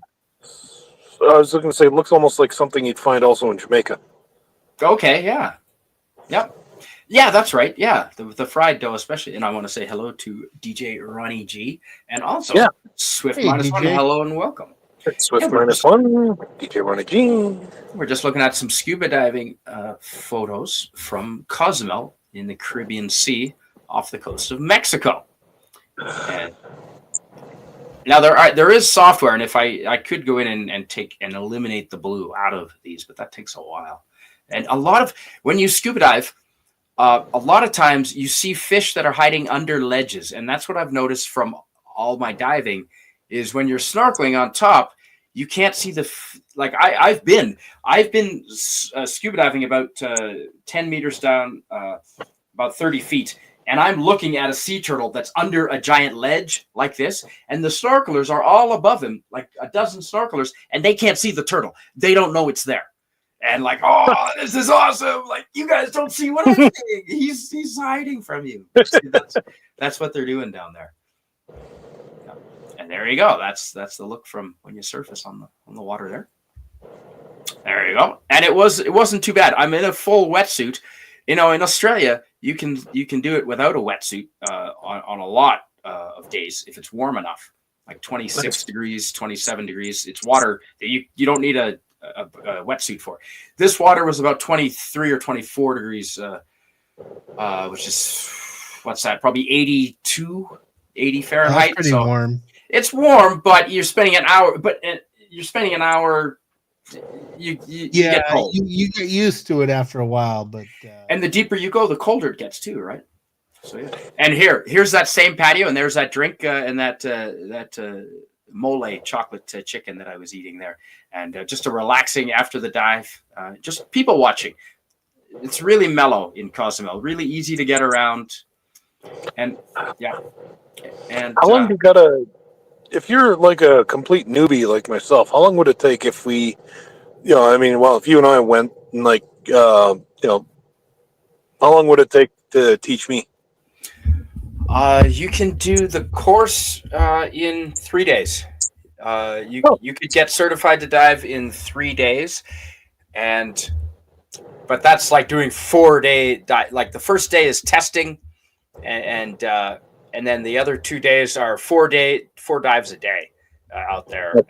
I was looking to say, it looks almost like something you'd find also in Jamaica. Okay, yeah. Yep. Yeah, that's right. Yeah, the fried dough especially. And I want to say hello to DJ Ronnie G. And also Swift Minus One. Hello and welcome. Swift Minus One, DJ Ronnie G. We're just looking at some scuba diving photos from Cozumel in the Caribbean Sea off the coast of Mexico. And now there is software, and if I could go in and take and eliminate the blue out of these, but that takes a while. And when you scuba dive, a lot of times you see fish that are hiding under ledges, and that's what I've noticed from all my diving is when you're snorkeling on top, you can't see I've been scuba diving about 10 meters down, about 30 feet. And I'm looking at a sea turtle that's under a giant ledge like this. And the snorkelers are all above him, like a dozen snorkelers, and they can't see the turtle. They don't know it's there. And this is awesome. Like, you guys don't see what I'm seeing. He's hiding from you. That's what they're doing down there. Yeah. And there you go. That's the look from when you surface on the water there. There you go. And it wasn't too bad. I'm in a full wetsuit. In Australia, you can do it without a wetsuit on a lot of days if it's warm enough, like 26 degrees, 27 degrees. It's water that you don't need a wetsuit for. This water was about 23 or 24 degrees, which is, what's that? Probably 80 Fahrenheit. That's pretty warm. It's warm, but you're spending an hour. You get cold. You get used to it after a while, but and the deeper you go, the colder it gets too, right? So yeah. And here's that same patio, and there's that drink and that mole chocolate chicken that I was eating there, and just a relaxing after the dive, just people watching. It's really mellow in Cozumel, really easy to get around, and yeah. And how long you gotta? If you're like a complete newbie like myself, how long would it take if we, if you and I went and how long would it take to teach me? You can do the course in 3 days. You could get certified to dive in 3 days, but that's like doing 4-day dive. Like the first day is testing, and then the other 2 days are 4 dives a day out there. And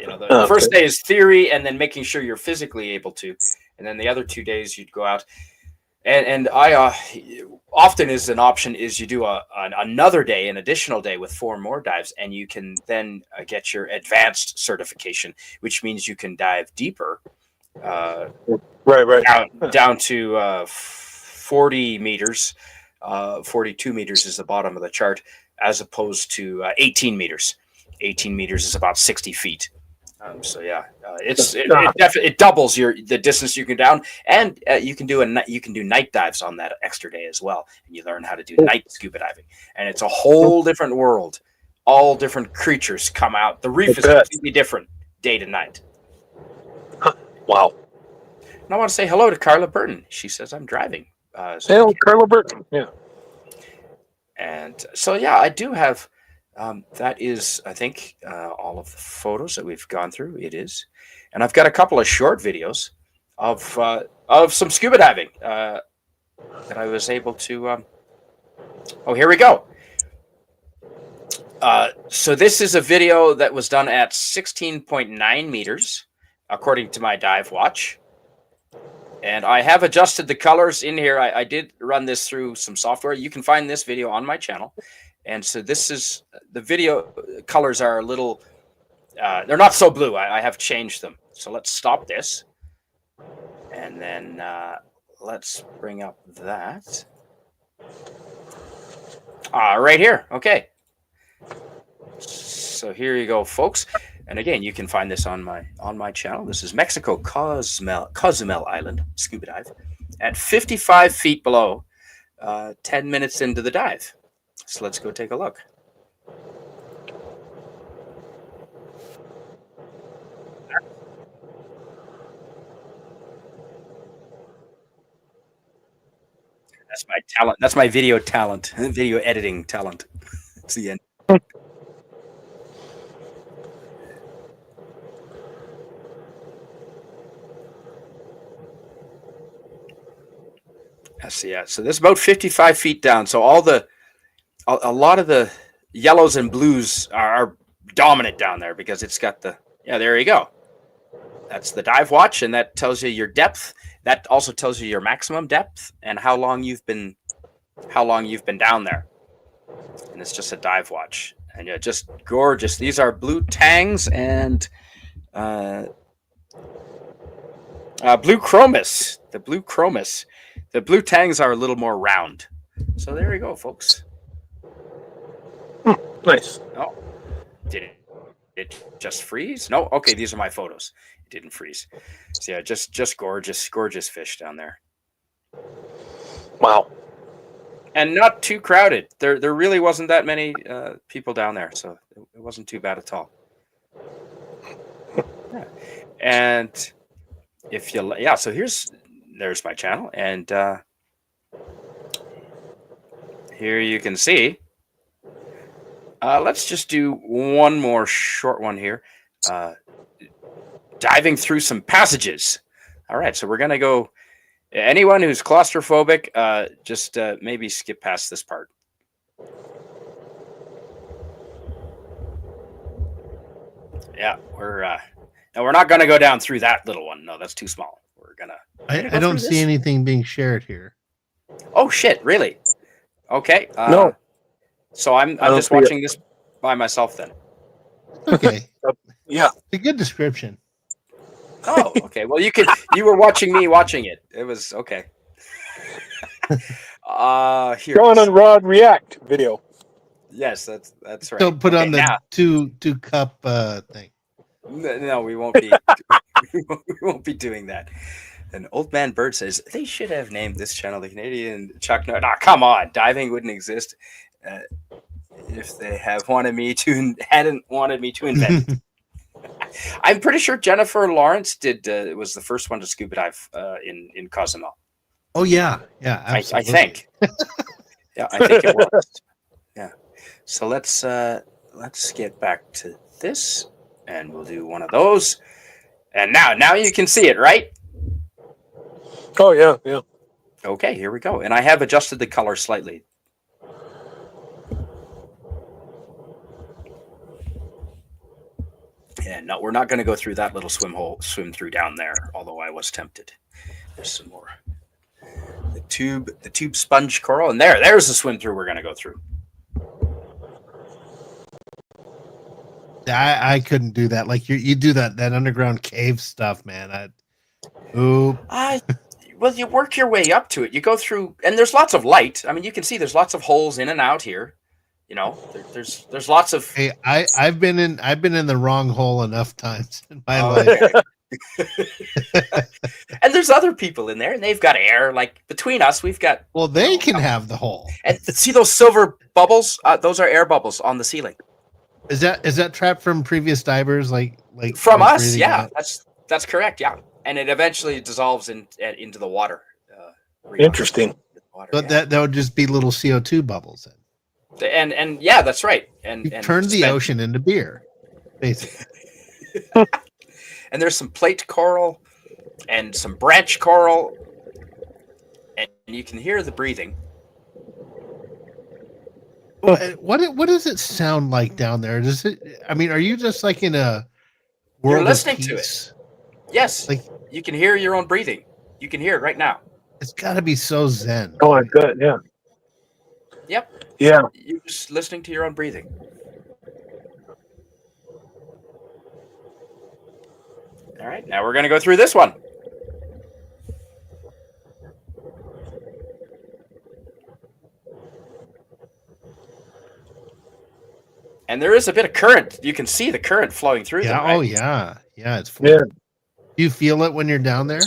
the first day is theory, and then making sure you're physically able to, and then the other 2 days you'd go out. And I often is an option is you do another day, an additional day with 4 more dives, and you can then get your advanced certification, which means you can dive deeper, down to 40 meters. 42 meters is the bottom of the chart, as opposed to 18 meters. 18 meters is about 60 feet. So yeah, it doubles the distance you can down, and you can do night dives on that extra day as well, and you learn how to do night scuba diving, and it's a whole different world. All different creatures come out. The reef is completely different day to night. Wow. And I want to say hello to Carla Burton. She says I'm driving. Hello, Carla Burton. Yeah. And so yeah, I do have. That is, I think, all of the photos that we've gone through. It is, and I've got a couple of short videos of some scuba diving that I was able to. Here we go. So this is a video that was done at 16.9 meters, according to my dive watch. And I have adjusted the colors in here. I did run this through some software. You can find this video on my channel. And so this is the video colors are a little, they're not so blue. I have changed them. So let's stop this. And then let's bring up that. Right here. Okay. So here you go, folks. And again, you can find this on my channel. This is Mexico Cozumel Island scuba dive at 55 feet below, 10 minutes into the dive. So let's go take a look. That's my talent. That's my video talent, video editing talent. It's the end. So this is about 55 feet down. So a lot of the yellows and blues are dominant down there because it's got there you go. That's the dive watch, and that tells you your depth. That also tells you your maximum depth and how long you've been down there. And it's just a dive watch, and just gorgeous. These are blue tangs and blue chromis. The blue chromis. The blue tangs are a little more round. So there you go, folks. Nice. Oh, did it just freeze? No. Okay, these are my photos. It didn't freeze. So yeah, just gorgeous fish down there. Wow. And not too crowded. There really wasn't that many people down there, so it wasn't too bad at all. Yeah. And so there's my channel, and here you can see. Let's just do one more short one here. Diving through some passages. All right, so we're going to go. Anyone who's claustrophobic, just maybe skip past this part. Yeah, we're not going to go down through that little one. No, that's too small. We're gonna. I don't see anything being shared here. Oh shit! Really? Okay. No. So I'm I don't just see it. watching this by myself then. Okay. Yeah. It's a good description. Oh, okay. Well, you were watching me watching it. It was okay. Here. John and Rod react video. Yes, that's right. So put Okay, on the now, two cup thing. no, we won't be. we won't be doing that. And Old Man Bird says they should have named this channel the Canadian Chuck Norris. Nah, come on, diving wouldn't exist if they hadn't wanted me to invent it. I'm pretty sure Jennifer Lawrence was the first one to scuba dive in Cozumel. Oh yeah, absolutely. I think. Yeah, I think it was. Yeah. So let's get back to this, and we'll do one of those. And now you can see it, right? Oh yeah. Okay, here we go. And I have adjusted the color slightly. And no, we're not going to go through that little swim through down there, although I was tempted. There's some more. The tube sponge coral, and there's the swim through we're going to go through. I couldn't do that. Like you do that underground cave stuff, man. Well, you work your way up to it. You go through, and there's lots of light. I mean, you can see there's lots of holes in and out here. You know, there's lots of. Hey, I've been in the wrong hole enough times in my life. And there's other people in there, and they've got air. Like between us, we've got. Well, they can have the hole. And see those silver bubbles? Those are air bubbles on the ceiling. Is that trapped from previous divers? Like from us? Yeah, that's correct. Yeah, and it eventually dissolves into the water. Interesting. But that would just be little CO2 bubbles. And yeah, that's right. And turn the ocean into beer, basically. And there's some plate coral and some branch coral, and you can hear the breathing. What does it sound like down there? Does it? I mean, are you just like in a world? You're listening to it. Yes, like you can hear your own breathing. You can hear it right now. It's got to be so zen. Oh, I'm good. Yeah. Yep. Yeah. You're just listening to your own breathing. All right, now we're going to go through this one. And there is a bit of current. You can see the current flowing through them. Right? Oh, yeah. Yeah, it's flowing. Yeah. Do you feel it when you're down there?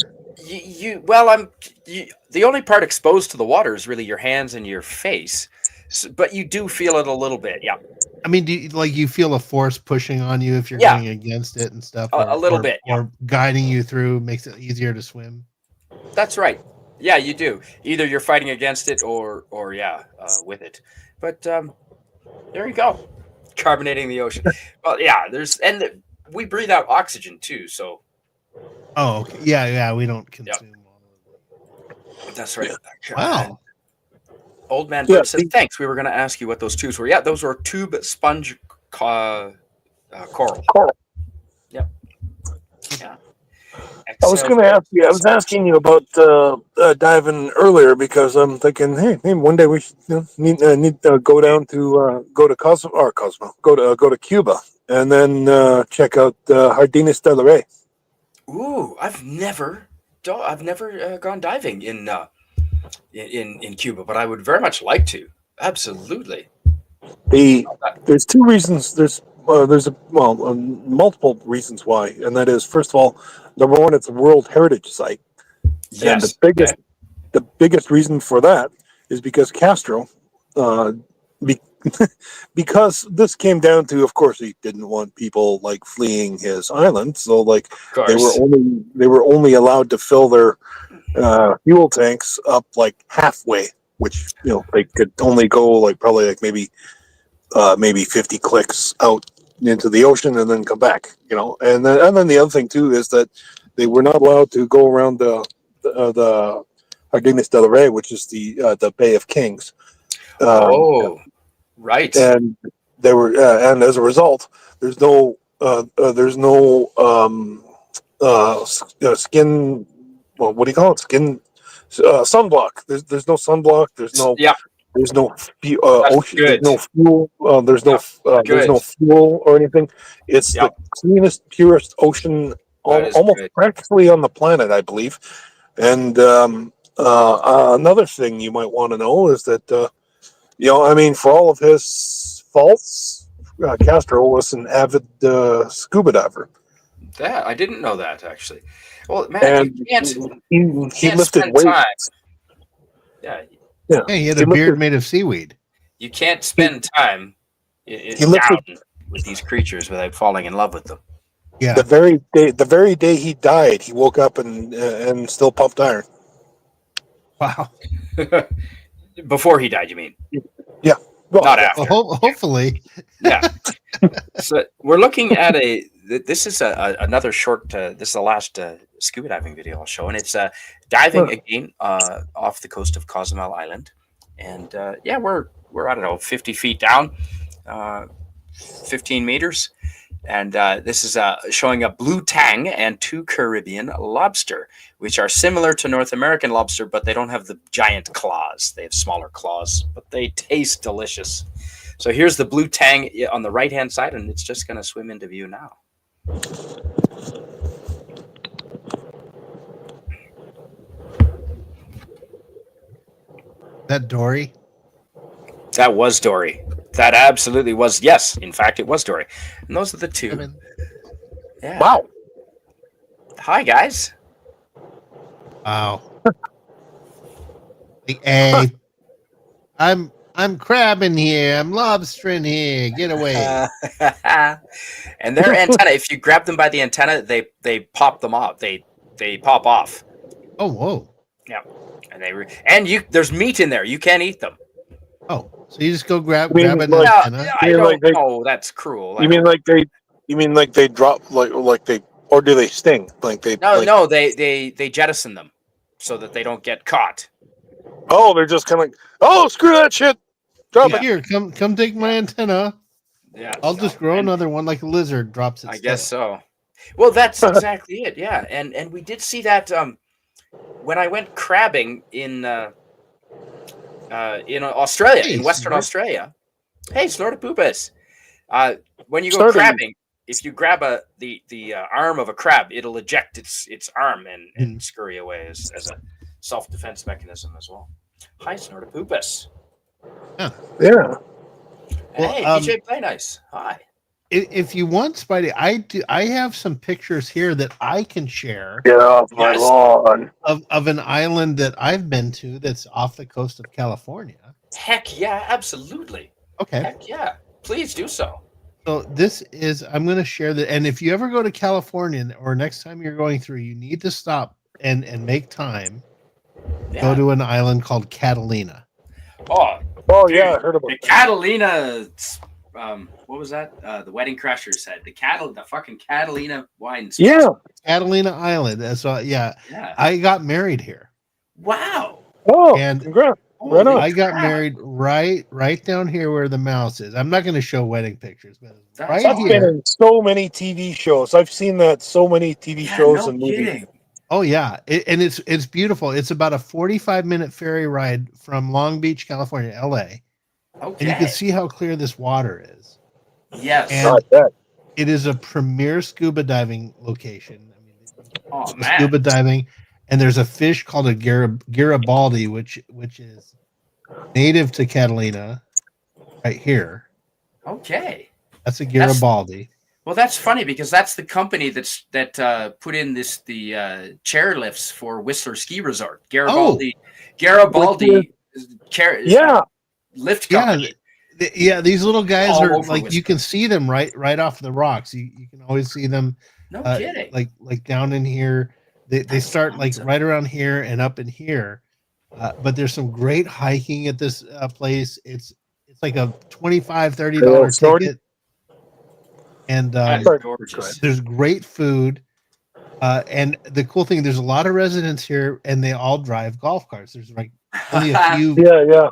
The only part exposed to the water is really your hands and your face. But you do feel it a little bit, yeah. I mean, do you feel a force pushing on you if you're going against it and stuff? A little bit. Or guiding you through makes it easier to swim? That's right. Yeah, you do. Either you're fighting against it or with it. But there you go. Carbonating the ocean. Well, yeah, we breathe out oxygen too, so. Oh, okay. Yeah, we don't consume all of it. That's right. Wow. Old Man Bird said, thanks. We were going to ask you what those tubes were. Yeah, those were tube sponge coral. Yep. Yeah. I was going to ask you. I was asking you about diving earlier because I'm thinking, hey, one day we should need to go down to Cozumel, go to Cuba, and then check out Jardines de la Rey. Ooh, I've never gone diving in Cuba, but I would very much like to. Absolutely. There's two reasons. There's multiple reasons why, and that is, first of all, number one, it's a World Heritage Site. Yes. And the biggest reason for that is because Castro, because this came down to, of course, he didn't want people like fleeing his island, so like they were only allowed to fill their fuel tanks up like halfway, which they could only go like probably like maybe 50 clicks out into the ocean and then come back, and then the other thing too is that they were not allowed to go around the Jardines de la Rey, which is the Bay of Kings. Right. And they were, and as a result, there's no skin. Well, what do you call it? Skin sunblock. There's no sunblock. Yeah, There's no that's ocean. good. There's no fuel. There's Yep, no good. fuel or anything. It's Yep, the cleanest, purest ocean that is almost good. practically on the planet, I believe. And another thing you might want to know is that I mean, for all of his faults, Castro was an avid scuba diver, That I didn't know that actually. Well, man, and you can't he can't lifted spend weights. time. Yeah, Yeah, Hey, he had he a beard lifted, made of seaweed. you can't spend time he lifted down with these creatures without falling in love with them. Yeah. the very day he died. He woke up and still pumped iron. Wow. Before he died, you mean? Yeah, well, Not yeah. after. Well, hopefully. Yeah. So we're looking at this is another short. This is the last scuba diving video I'll show, and it's diving again off the coast of Cozumel Island, and yeah, we're I don't know 50 feet down, 15 meters, and this is showing a blue tang and 2 Caribbean lobster, which are similar to North American lobster, but they don't have the giant claws. They have smaller claws, but they taste delicious. So here's the blue tang on the right-hand side, and it's just going to swim into view now. That Dory. That was Dory. That absolutely was. Yes, in fact, it was Dory. And those are the two. Yeah. Wow. Hi, guys. Wow. Hey, I'm crabbing here. I'm lobstering here. Get away. And their antenna, if you grab them by the antenna, they pop them off. They pop off. Oh, whoa. Yeah. And there's meat in there. You can't eat them. Oh, so you just go grab mean, an like- antenna? Yeah, I don't know. That's cruel. You mean like they drop like they, or do they sting? Like they No, they jettison them so that they don't get caught. Oh, they're just kind of like, oh, screw that shit. Drop it. Here, come take my antenna. Yeah. I'll just grow another one like a lizard drops its I guess tail. so. Well, that's exactly it. Yeah, and we did see that when I went crabbing in Australia, in Western Australia. Hey, Snortopoopas. When you go crabbing, if you grab the arm of a crab, it'll eject its arm and scurry away as a self-defense mechanism as well. Hi, Snortopoopas. Yeah. Hey, DJ Play Nice. Hi. If you want, Spidey, I have some pictures here that I can share. Get off my lawn. Of an island that I've been to that's off the coast of California. Heck yeah, absolutely. Okay. Heck yeah. Please do so. So this is, I'm going to share that. And if you ever go to California or next time you're going through, you need to stop and make time. Yeah. Go to an island called Catalina. Oh, dude, yeah, I heard about the that. Catalina. What was that? The Wedding Crashers said the fucking Catalina wine. Yeah. Catalina Island. So yeah, I got married here. Wow. Oh, and congrats. Right on. I got married right down here where the mouse is. I'm not going to show wedding pictures, but right I've been in so many TV shows. I've seen that so many TV shows and movies. Oh yeah, and it's beautiful. It's about a 45-minute ferry ride from Long Beach, California, LA. Okay. And you can see how clear this water is. Yes. And it is a premier scuba diving location. I mean, scuba diving, and there's a fish called a Garibaldi, which is native to Catalina, right here. Okay. That's a Garibaldi. Well, that's funny because that's the company that put in the chairlifts for Whistler Ski Resort. Garibaldi lift company. Yeah, these little guys are like Whistler. You can see them right off the rocks. You can always see them. No kidding. Like down in here, they start like right around here and up in here. But there's some great hiking at this place. It's like a $25-$30 ticket. And there's great food. And the cool thing, there's a lot of residents here, and they all drive golf carts. There's like only a few. Yeah.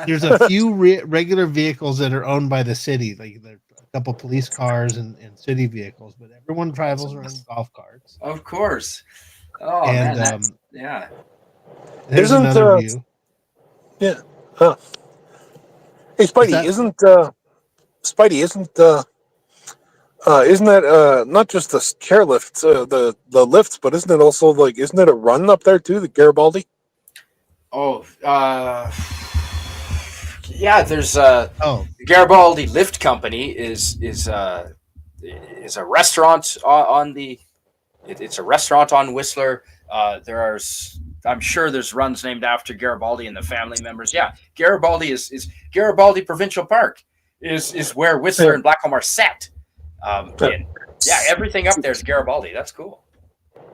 There's a few regular vehicles that are owned by the city. Like a couple police cars and city vehicles, but everyone travels around in golf carts. Of course. Oh And man, yeah. there's Isn't another view. yeah? Huh. Hey, What's Spidey, that? isn't that not just the care lifts, the lifts, but isn't it also like isn't it a run up there too, the Garibaldi? Oh, yeah. There's Oh, Garibaldi Lift Company is a restaurant on the. It's a restaurant on Whistler. I'm sure there's runs named after Garibaldi and the family members. Yeah, Garibaldi is Garibaldi Provincial Park is where Whistler and Blackcomb are set. And yeah, everything up there is Garibaldi. That's cool.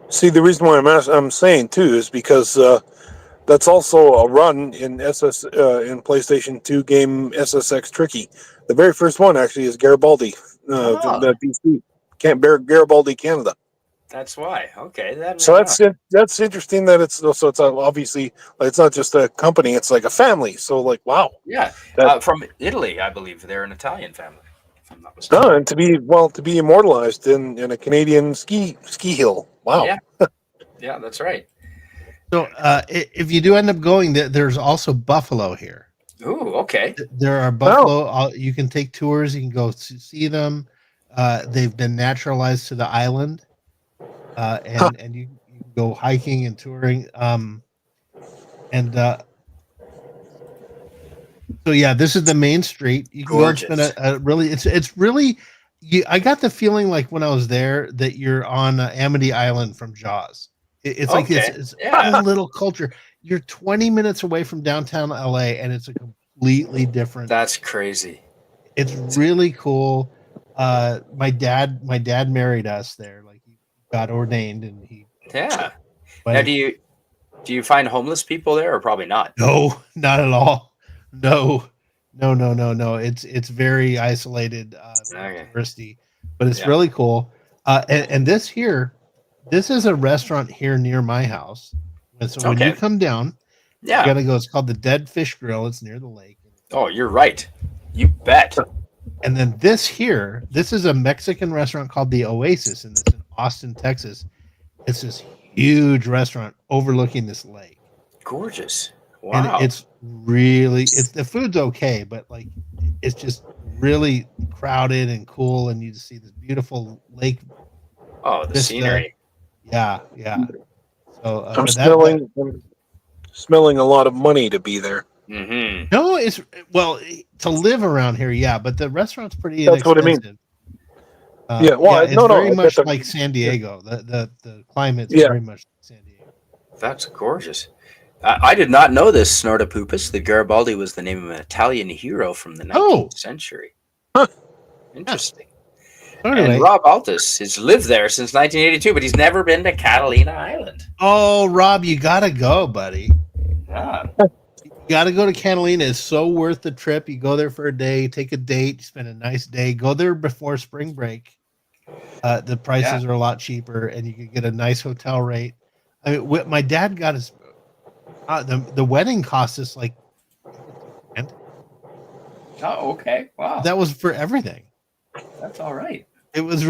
See, the reason why I'm saying too is because that's also a run in in PlayStation 2 game SSX Tricky. The very first one actually is Garibaldi, the PC, Garibaldi Canada. That's why. Okay, So that's interesting that it's obviously it's not just a company; it's like a family. So like, wow, yeah, from Italy, I believe they're an Italian family. If I'm not mistaken. and to be immortalized in a Canadian ski hill. Wow. Yeah, that's right. so if you do end up going, there's also buffalo here. Ooh, okay. There are buffalo. You can take tours. You can go see them. They've been naturalized to the island, and you can go hiking and touring. So yeah, this is the main street. You can Gorgeous. go and spend a really. It's really. I got the feeling like when I was there that you're on Amity Island from Jaws. It's like it's a little culture. You're 20 minutes away from downtown LA, and it's a completely different. That's crazy. It's really cool. My dad married us there. Like he got ordained, and he. Yeah. But Now, do you find homeless people there, or probably not? No, not at all. No. It's very isolated, touristy, but it's really cool. And this is a restaurant here near my house. And so when you come down, you gotta go. It's called the Dead Fish Grill. It's near the lake. Oh, you're right. You bet. And then this is a Mexican restaurant called the Oasis, and it's in Austin, Texas. It's this huge restaurant overlooking this lake. Gorgeous. Wow. And it's really the food's okay, but like it's just really crowded and cool, and you just see this beautiful lake. Oh, the scenery. Yeah. So I'm smelling a lot of money to be there. Mm-hmm. No, it's to live around here, yeah, but the restaurant's pretty That's inexpensive. What I mean. It's very much like San Diego. The climate's very much like San Diego. That's gorgeous. I did not know this, Snortapoopus. The Garibaldi was the name of an Italian hero from the 19th century. Huh. Interesting. Anyway. And Rob Altus has lived there since 1982, but he's never been to Catalina Island. Oh, Rob, you gotta go, buddy. Yeah. You gotta go to Catalina. It's so worth the trip. You go there for a day, take a date, spend a nice day. Go there before spring break. The prices are a lot cheaper, and you can get a nice hotel rate. I mean, my dad got his the wedding cost us like. Oh, okay. Wow. That was for everything. That's all right. It was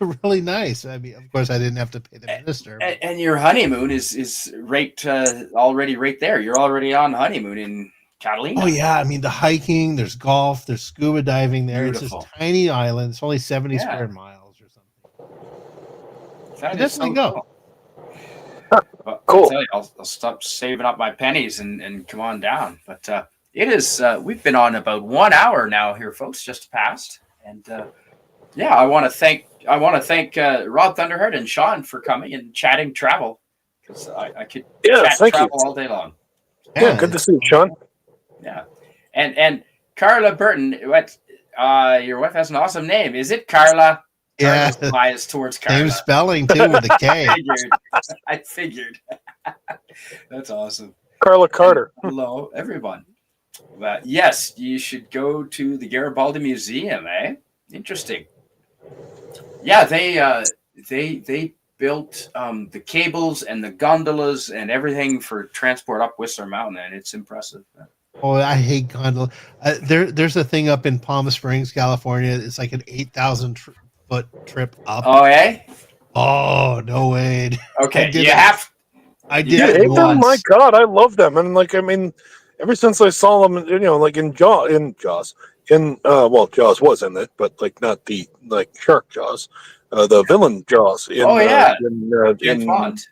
really nice. I mean, of course, I didn't have to pay the minister. And your honeymoon is already right there. You're already on honeymoon in Catalina. Oh yeah, I mean the hiking. There's golf. There's scuba diving there. Beautiful. It's this tiny island. It's only 70 square miles or something. Definitely go. Cool. I'll stop saving up my pennies and come on down. But it is. We've been on about 1 hour now here, folks. Just past. And I want to thank Rob Thunderheart and Sean for coming and chatting travel, because I could chat travel all day long. Yeah, good to see you, Sean. Yeah, and Carla Burton, your wife has an awesome name. Is it Carla? Yeah, bias towards Carla. Same spelling too with a K. I figured. That's awesome. Carla Carter. And hello, everyone. Yes, you should go to the Garibaldi Museum, eh? Interesting. Yeah, they built the cables and the gondolas and everything for transport up Whistler Mountain, and it's impressive. Oh, I hate gondola. There's a thing up in Palm Springs, California. It's like an 8,000 foot trip up. Oh, yeah. Oh, no way! Okay, I did you it. have. I You did gotta it do Them, one. my once. God, I love them, and like I mean, ever since I saw them, like in Jaws, Jaws was in it, but like not the like shark Jaws, the villain Jaws Oh, yeah. James in Bond.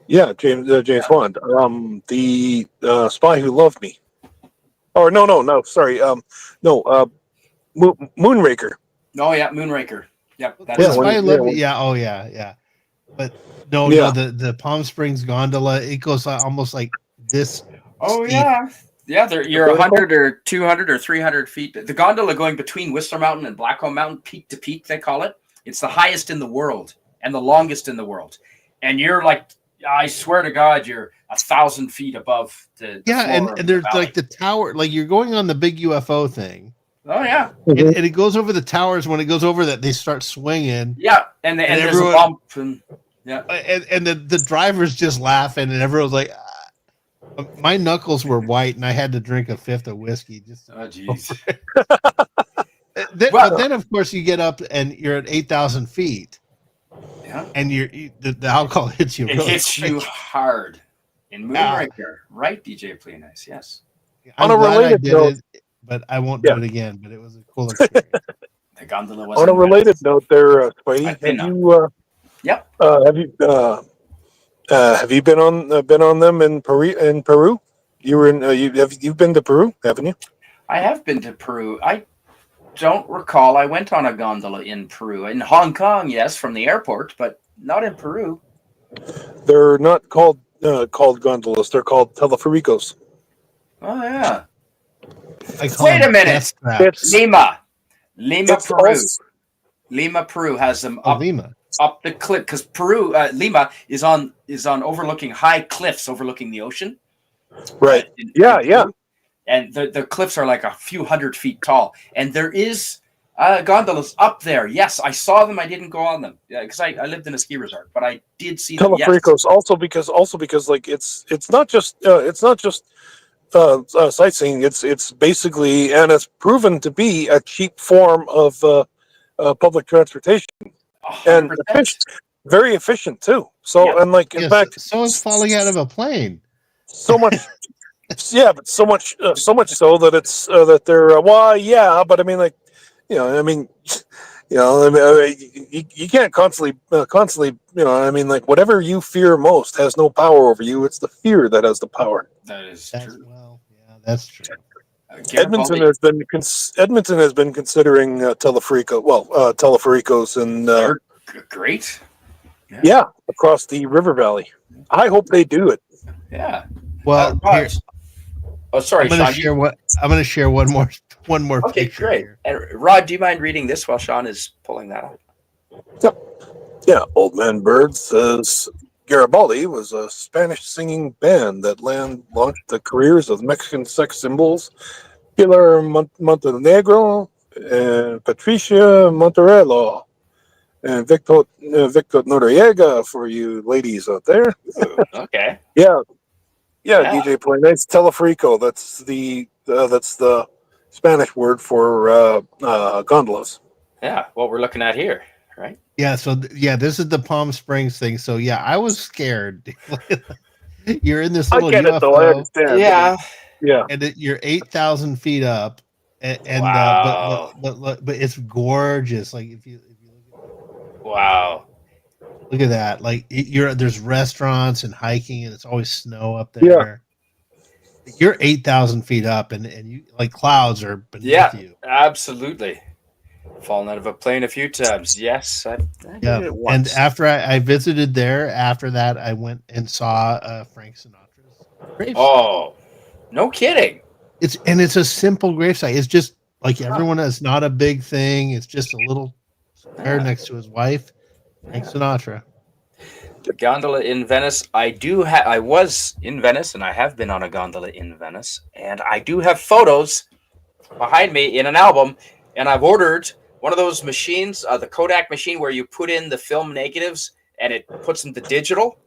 yeah, James Bond, the Spy Who Loved Me, or no, sorry, Moonraker. Oh, yeah, Moonraker. Yep, that's Well, Yeah, it. Spy yeah, Love Me. Yeah. Oh, yeah. But no, yeah. the Palm Springs gondola, it goes almost like this Oh, steep. yeah. Yeah, you're Vertical? 100 or 200 or 300 feet. The gondola going between Whistler Mountain and Blackcomb Mountain, peak to peak, they call it. It's the highest in the world and the longest in the world. And you're like, I swear to God, you're 1,000 feet above the Yeah, floor of and the there's valley. like the tower, like you're going on the big UFO thing. Oh, yeah. And it goes over the towers. When it goes over that, they start swinging. Yeah, and there's everyone- a bump. And, yeah. And the drivers just laughing, and everyone's like, my knuckles were white, and I had to drink a fifth of whiskey. Just Oh, jeez. but then, of course, you get up and you're at 8,000 feet, Yeah. and the alcohol hits you. It really hits quick. you hard. In Moonraker. Right, DJ Play Nice, yes. I'm On a glad I related did note- it, but I won't do Yeah. it again. But it was a cool experience. The gondola was On a in related Venice. note, there, Spidey, I've been have you? Yep. Have you been on them in Peru? In Peru, you were in. You've been to Peru, haven't you? I have been to Peru. I don't recall. I went on a gondola in Peru. In Hong Kong, yes, from the airport, but not in Peru. They're not called gondolas. They're called telefericos. Oh, yeah. I call Wait them a minute. death traps. Lima, It's Peru. also- Lima, Peru has them Oh, up Lima. the cliff because Peru, Lima is on overlooking high cliffs overlooking the ocean. right. In Yeah. Peru. And the cliffs are like a few hundred feet tall, and there is gondolas up there. Yes, I saw them. I didn't go on them because I lived in a ski resort, but I did see them. Yes. Telefericos also because like it's not just sightseeing. It's basically, and it's proven to be a cheap form of public transportation, and 100%. very efficient too. So Yeah. and like in Yes, fact, so is falling out of a plane. so much. Yeah, but so much so that it's that they're but I mean, like, I mean, you can't constantly, I mean, like, whatever you fear most has no power over you. It's the fear that has the power. That is That's true. that's true. Edmonton Garibaldi, has been considering telefericos and they're great. across the river valley. I hope they do it. Yeah. Well, Rod- here, oh, sorry, I'm going Sean. to share what I'm going to share one more Okay, picture great. here. And Rod, do you mind reading this while Sean is pulling that up? Yeah, Old Man Bird says Garibaldi was a Spanish singing band that launched the careers of Mexican sex symbols Pilar Montenegro and Patricia Monterello and Victor Noriega for you ladies out there. Ooh, okay. Yeah, Yeah. DJ Play Nice Teleferico. That's the Spanish word for gondolas. Yeah. What we're looking at here, right? Yeah, so this is the Palm Springs thing. So yeah, I was scared. You're in this I little get UFO, it though. I understand. Yeah. Yeah. and you're 8,000 feet up, and Wow. but it's gorgeous. Like if you Wow. look at that, like there's restaurants and hiking, and it's always snow up there. You're 8,000 feet up, and you like clouds are beneath you. Absolutely. Fallen out of a plane a few times. Yes, I did Yeah, it and once. after I visited there, after that I went and saw Frank Sinatra's gravesite. Oh, no kidding. It's a simple gravesite. It's just like everyone. It's not a big thing. It's just a little square Yeah. next to his wife, Frank Sinatra. The gondola in Venice. I was in Venice, and I have been on a gondola in Venice, and I do have photos behind me in an album. And I've ordered one of those machines, the Kodak machine, where you put in the film negatives and it puts them to digital.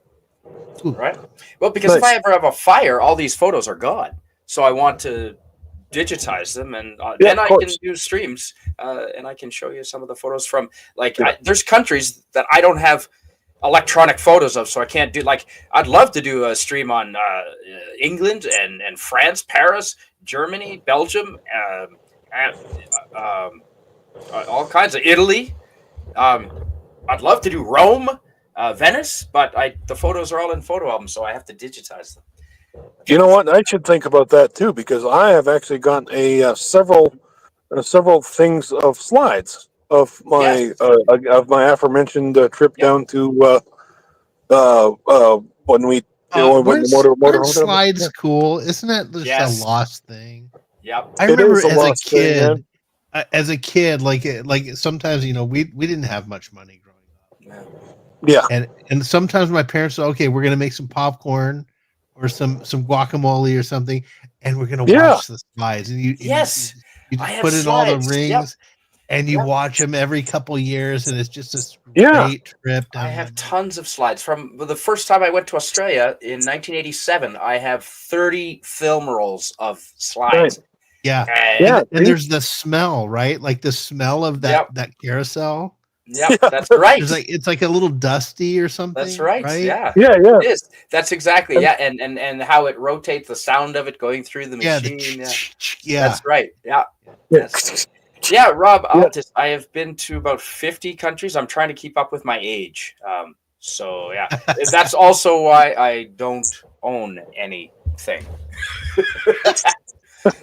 Ooh. Right. Well, because if Nice. I ever have a fire, all these photos are gone. So I want to digitize them, and then I can do streams, and I can show you some of the photos from there's countries that I don't have electronic photos of, so I can't do I'd love to do a stream on England and France, Paris, Germany, Belgium, all kinds of Italy. I'd love to do Rome, Venice, but the photos are all in photo albums, so I have to digitize them. You know what? I should think about that too, because I have actually gotten several things of slides of my aforementioned trip down to when we when the motor slides cool. Isn't that just a lost thing? Yep. I remember as a kid, like sometimes we didn't have much money growing up. Yeah. And sometimes my parents said, okay, we're gonna make some popcorn or some guacamole or something, and we're gonna watch the slides. And you just put in all the rings, and you watch them every couple years, and it's just this great trip. I have tons of slides from the first time I went to Australia in 1987. I have 30 film rolls of slides. Right. Yeah, and there's the smell, right? Like the smell of that carousel. Yeah, that's right. It's like a little dusty or something. That's right. Yeah. It is. That's exactly. Yeah, and how it rotates, the sound of it going through the machine. Yeah, that's right. Yeah. Yeah, Rob, I have been to about 50 countries. I'm trying to keep up with my age. So yeah, that's also why I don't own anything.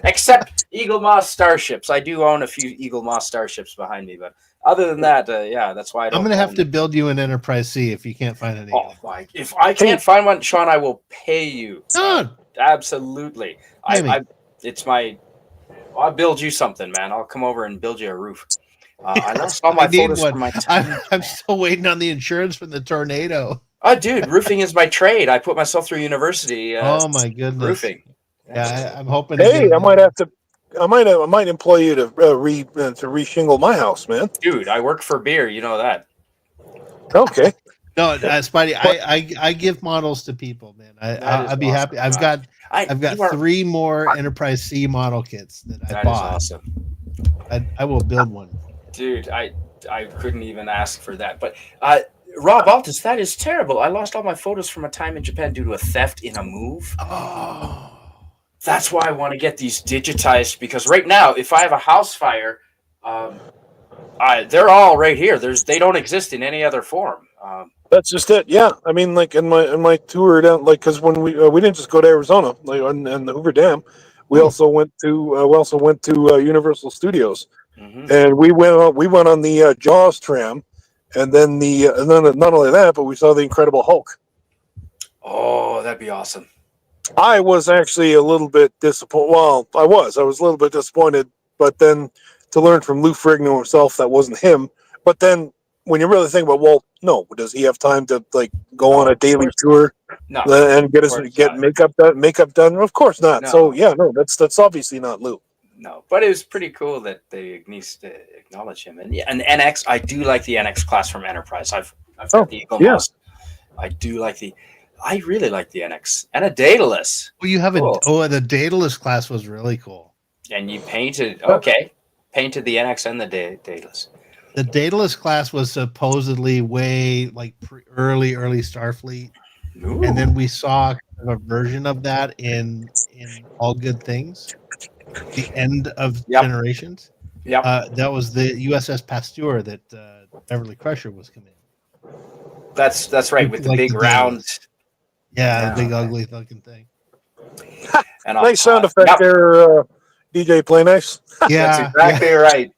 Except Eagle Moss starships. I do own a few Eagle Moss starships behind me, but other than that, that's why I don't. I'm going to have to build you an Enterprise C if you can't find any. Oh my! If I can't find one, Sean, I will pay you. Absolutely. I'll build you something, man. I'll come over and build you a roof. I lost all my photos from my time. I'm still waiting on the insurance from the tornado. Oh, dude, roofing is my trade. I put myself through university. Oh my goodness, roofing. Yeah, I'm hoping. Hey, I might employ you to reshingle my house, man. Dude, I work for beer. You know that. Okay. No, Spidey, I give models to people, man. I'd be happy. I've got 3 more Enterprise C model kits that I bought. Is awesome. I will build one. Dude, I couldn't even ask for that. But Rob Altus, that is terrible. I lost all my photos from a time in Japan due to a theft in a move. Oh. That's why I want to get these digitized, because right now, if I have a house fire, they're all right here. They don't exist in any other form. That's just it. Yeah, I mean, like in my tour down, because when we didn't just go to Arizona, on the Hoover Dam, we also went to Universal Studios, and we went on the Jaws tram, and then not only that, but we saw the Incredible Hulk. Oh, that'd be awesome. I was actually a little bit disappointed. Well, I was a little bit disappointed, but then to learn from Lou Ferrigno himself that wasn't him. But then when you really think about, well, no, does he have time to go on a daily tour and get makeup done? Of course not. No. So yeah, no, that's obviously not Lou. No, but it was pretty cool that they acknowledge him. And NX, I do like the NX class from Enterprise. I've got the Eagle Moss. I really like the NX and a Daedalus. Well, you have the Daedalus class was really cool. And you painted the NX and the Daedalus. The Daedalus class was supposedly way early Starfleet. Ooh. And then we saw a version of that in All Good Things, the end of Generations. Yeah, that was the USS Pasteur that Beverly Crusher was committing. That's right, with the big round. Yeah, the big ugly fucking thing. And nice sound effect there, DJ Play Nice. Yeah, that's exactly right.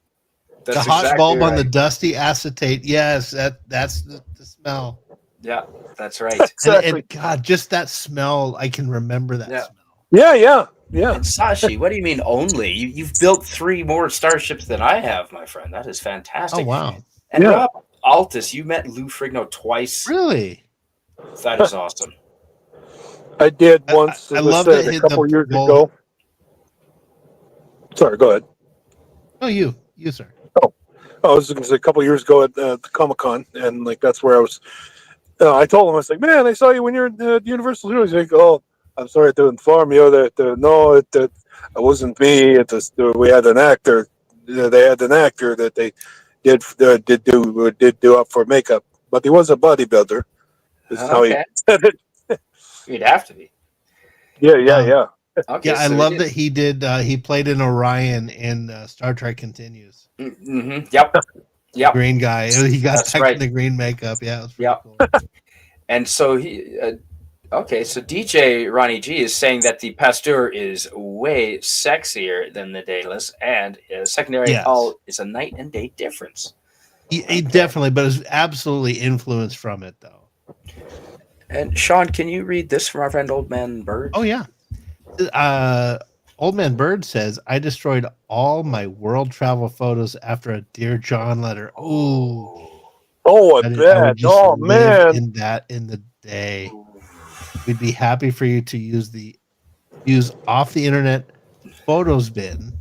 That's the hot bulb on the dusty acetate. Yes, that's the smell. Yeah, that's right. And God, just that smell, I can remember that smell. Yeah. And Sashi, what do you mean only? You've built 3 more starships than I have, my friend. That is fantastic. Oh, wow. And Rob Altus, you met Lou Ferrigno twice. Really? That is awesome. I did once. I love it a couple years ago. Sorry, go ahead. No, you, sir. Oh, I was going to say a couple years ago at the Comic-Con, and that's where I was. I told him, I was like, man, I saw you when you're at Universal Studios. He's like, oh, I'm sorry to inform you that no, it wasn't me. We had an actor. They had an actor that they did do up for makeup, but he was a bodybuilder. This is how he Okay, said it. you'd have to be. Um, Yeah. Okay, Yeah, I so love that he did. He played an Orion in Star Trek Continues. Mm-hmm. Yep, The green guy. He got That's back right. in the green makeup. Yeah, it was pretty Yep. cool. And so okay, so DJ Ronnie G is saying that the Pasteur is way sexier than the Daedalus, and secondary Yes. hull is a night and day difference. He definitely, but it's absolutely influenced from it, though. And Sean, can you read this from our friend Old Man Bird? Oh yeah. Old Man Bird says, "I destroyed all my world travel photos after a Dear John letter." Ooh, Oh, I I bet. would just Oh live man. in that in the day. We'd be happy for you to use off the internet photos bin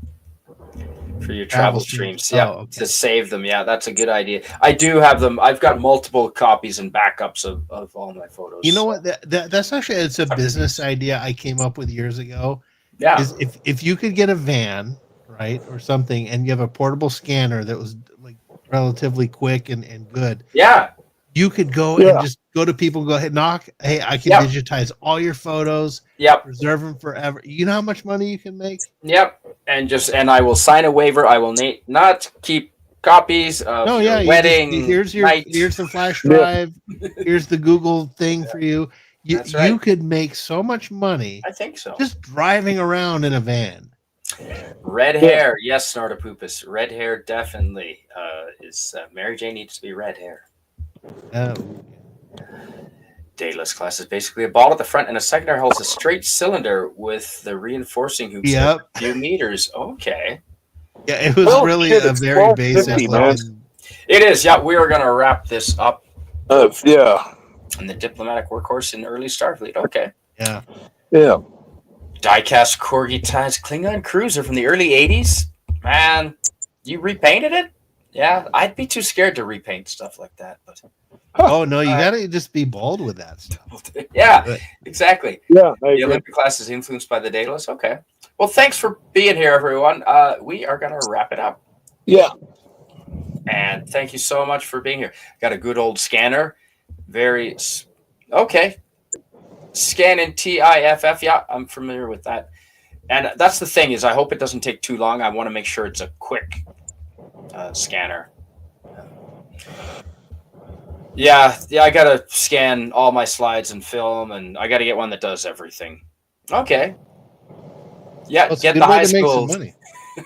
For your travel streams. Yeah, Oh, okay. to save them. Yeah, that's a good idea. I do have them. I've got multiple copies and backups of all my photos. You know what? That's actually it's a business idea I came up with years ago. Yeah. Is if you could get a van, right, or something, and you have a portable scanner that was like relatively quick and good, Yeah. you could go Yeah. and just go to people, go ahead, knock. Hey, I can Yep. digitize all your photos, Yep. preserve them forever. You know how much money you can make? Yep. And I will sign a waiver. I will not keep copies of No, your yeah. wedding. Here's night. the flash drive. Here's the Google thing for you. That's right. You could make so much money I think so. just driving around in a van. Red hair, yes, Snortopupus. Red hair definitely is. Mary Jane needs to be red hair. Daedalus class is basically a ball at the front, and a secondary holds a straight cylinder with the reinforcing hoops Yep. a few meters. Okay. Yeah, it was Well, really shit, a it's very basic 1250, man. looking. It is. Yeah, we are going to wrap this up Yeah. in the diplomatic workhorse in early Starfleet. Okay. Yeah. Diecast Corgi Tides Klingon cruiser from the early 80s. Man, you repainted it? Yeah, I'd be too scared to repaint stuff like that. But Oh no, you gotta just be bold with that stuff. yeah, But exactly. Yeah. I The agree. Olympic class is influenced by the Daedalus. Okay. Well, thanks for being here, everyone. We are going to wrap it up. Yeah. And thank you so much for being here. Got a good old scanner. Okay. Scanning TIFF. Yeah, I'm familiar with that. And that's the thing is I hope it doesn't take too long. I want to make sure it's a quick scanner. Yeah, I got to scan all my slides and film, and I got to get one that does everything. Okay. Yeah, well, it's get a the good way high to make school. some money.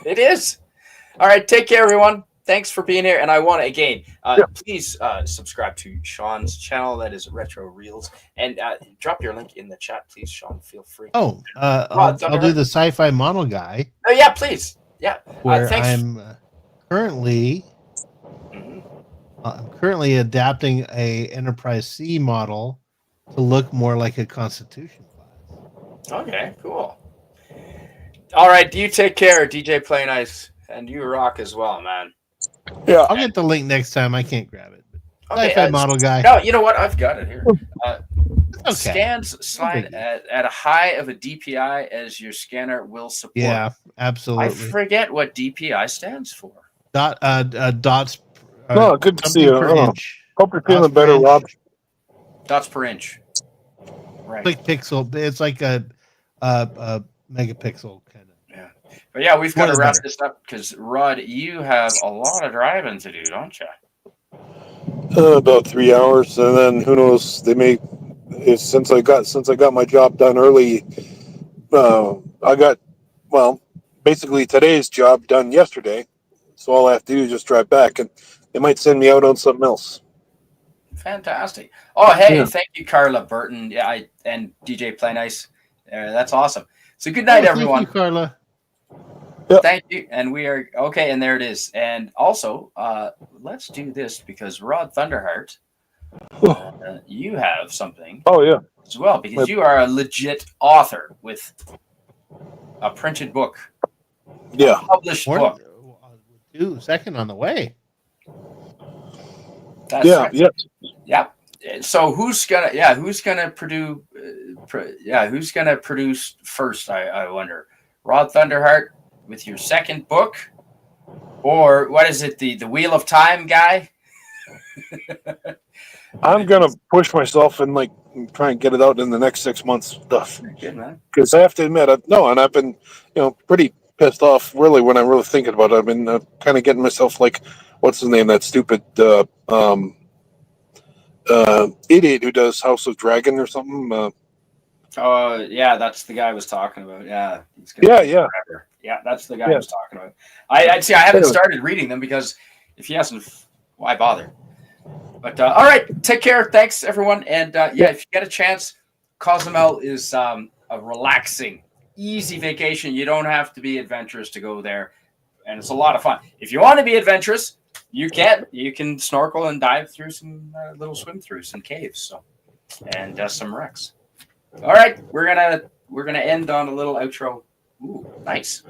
It is. All right, take care, everyone. Thanks for being here. And I want to, again, please subscribe to Sean's channel. That is Retro Reels. And drop your link in the chat, please, Sean. Feel free. Oh, I'll do the sci-fi model guy. Oh, yeah, please. Yeah. Where Thanks. I'm currently adapting a Enterprise C model to look more like a Constitution class. Okay, cool. All right, you take care, DJ Play Nice. And you rock as well, man. Yeah. I'll get the link next time. I can't grab it. Okay, Sci-fi model guy. No, you know what? I've got it here. Okay. Scans slide at a high of a DPI as your scanner will support. Yeah, absolutely. I forget what DPI stands for. Dots. No, good to see you. Per Oh. inch. Hope you're Dots feeling per better, inch. Rob. Dots per inch. Right. Like pixel. It's like a megapixel kind of. Yeah. But yeah, we've got to wrap better. this up because Rod, you have a lot of driving to do, don't you? About 3 hours, and then who knows? They may. Since I got my job done early, I got basically today's job done yesterday. So all I have to do is just drive back, and they might send me out on something else. Fantastic. Oh, hey, Yeah. Thank you, Carla Burton. Yeah, and DJ Play Nice. That's awesome. So good night, everyone. Thank you, Carla. Yep. Thank you. And we are okay. And there it is. And also, let's do this because Rod Thunderheart, you have something Oh yeah. as well because you are a legit author with a printed book, Yeah. a published book. Second on the way. That's Yeah. right. Yeah. Yeah. So who's gonna produce who's gonna produce first? I wonder. Rod Thunderheart with your second book, or what is it? The Wheel of Time guy. I'm gonna push myself and like try and get it out in the next 6 months stuff. Good, man. Because I have to admit, and I've been, pretty pissed off. Really, when I'm really thinking about it, I've been kind of getting myself like, what's his name? That stupid idiot who does House of Dragon or something. Oh yeah, that's the guy I was talking about. Yeah, Yeah. Yeah, that's the guy I was talking about. I see. I haven't started reading them because if he hasn't, why bother? But all right, take care. Thanks, everyone. And if you get a chance, Cozumel is a relaxing, easy vacation. You don't have to be adventurous to go there, and it's a lot of fun. If you want to be adventurous, you can. You can snorkel and dive through some little swim through some caves, and some wrecks. All right, we're gonna end on a little outro. Ooh, nice.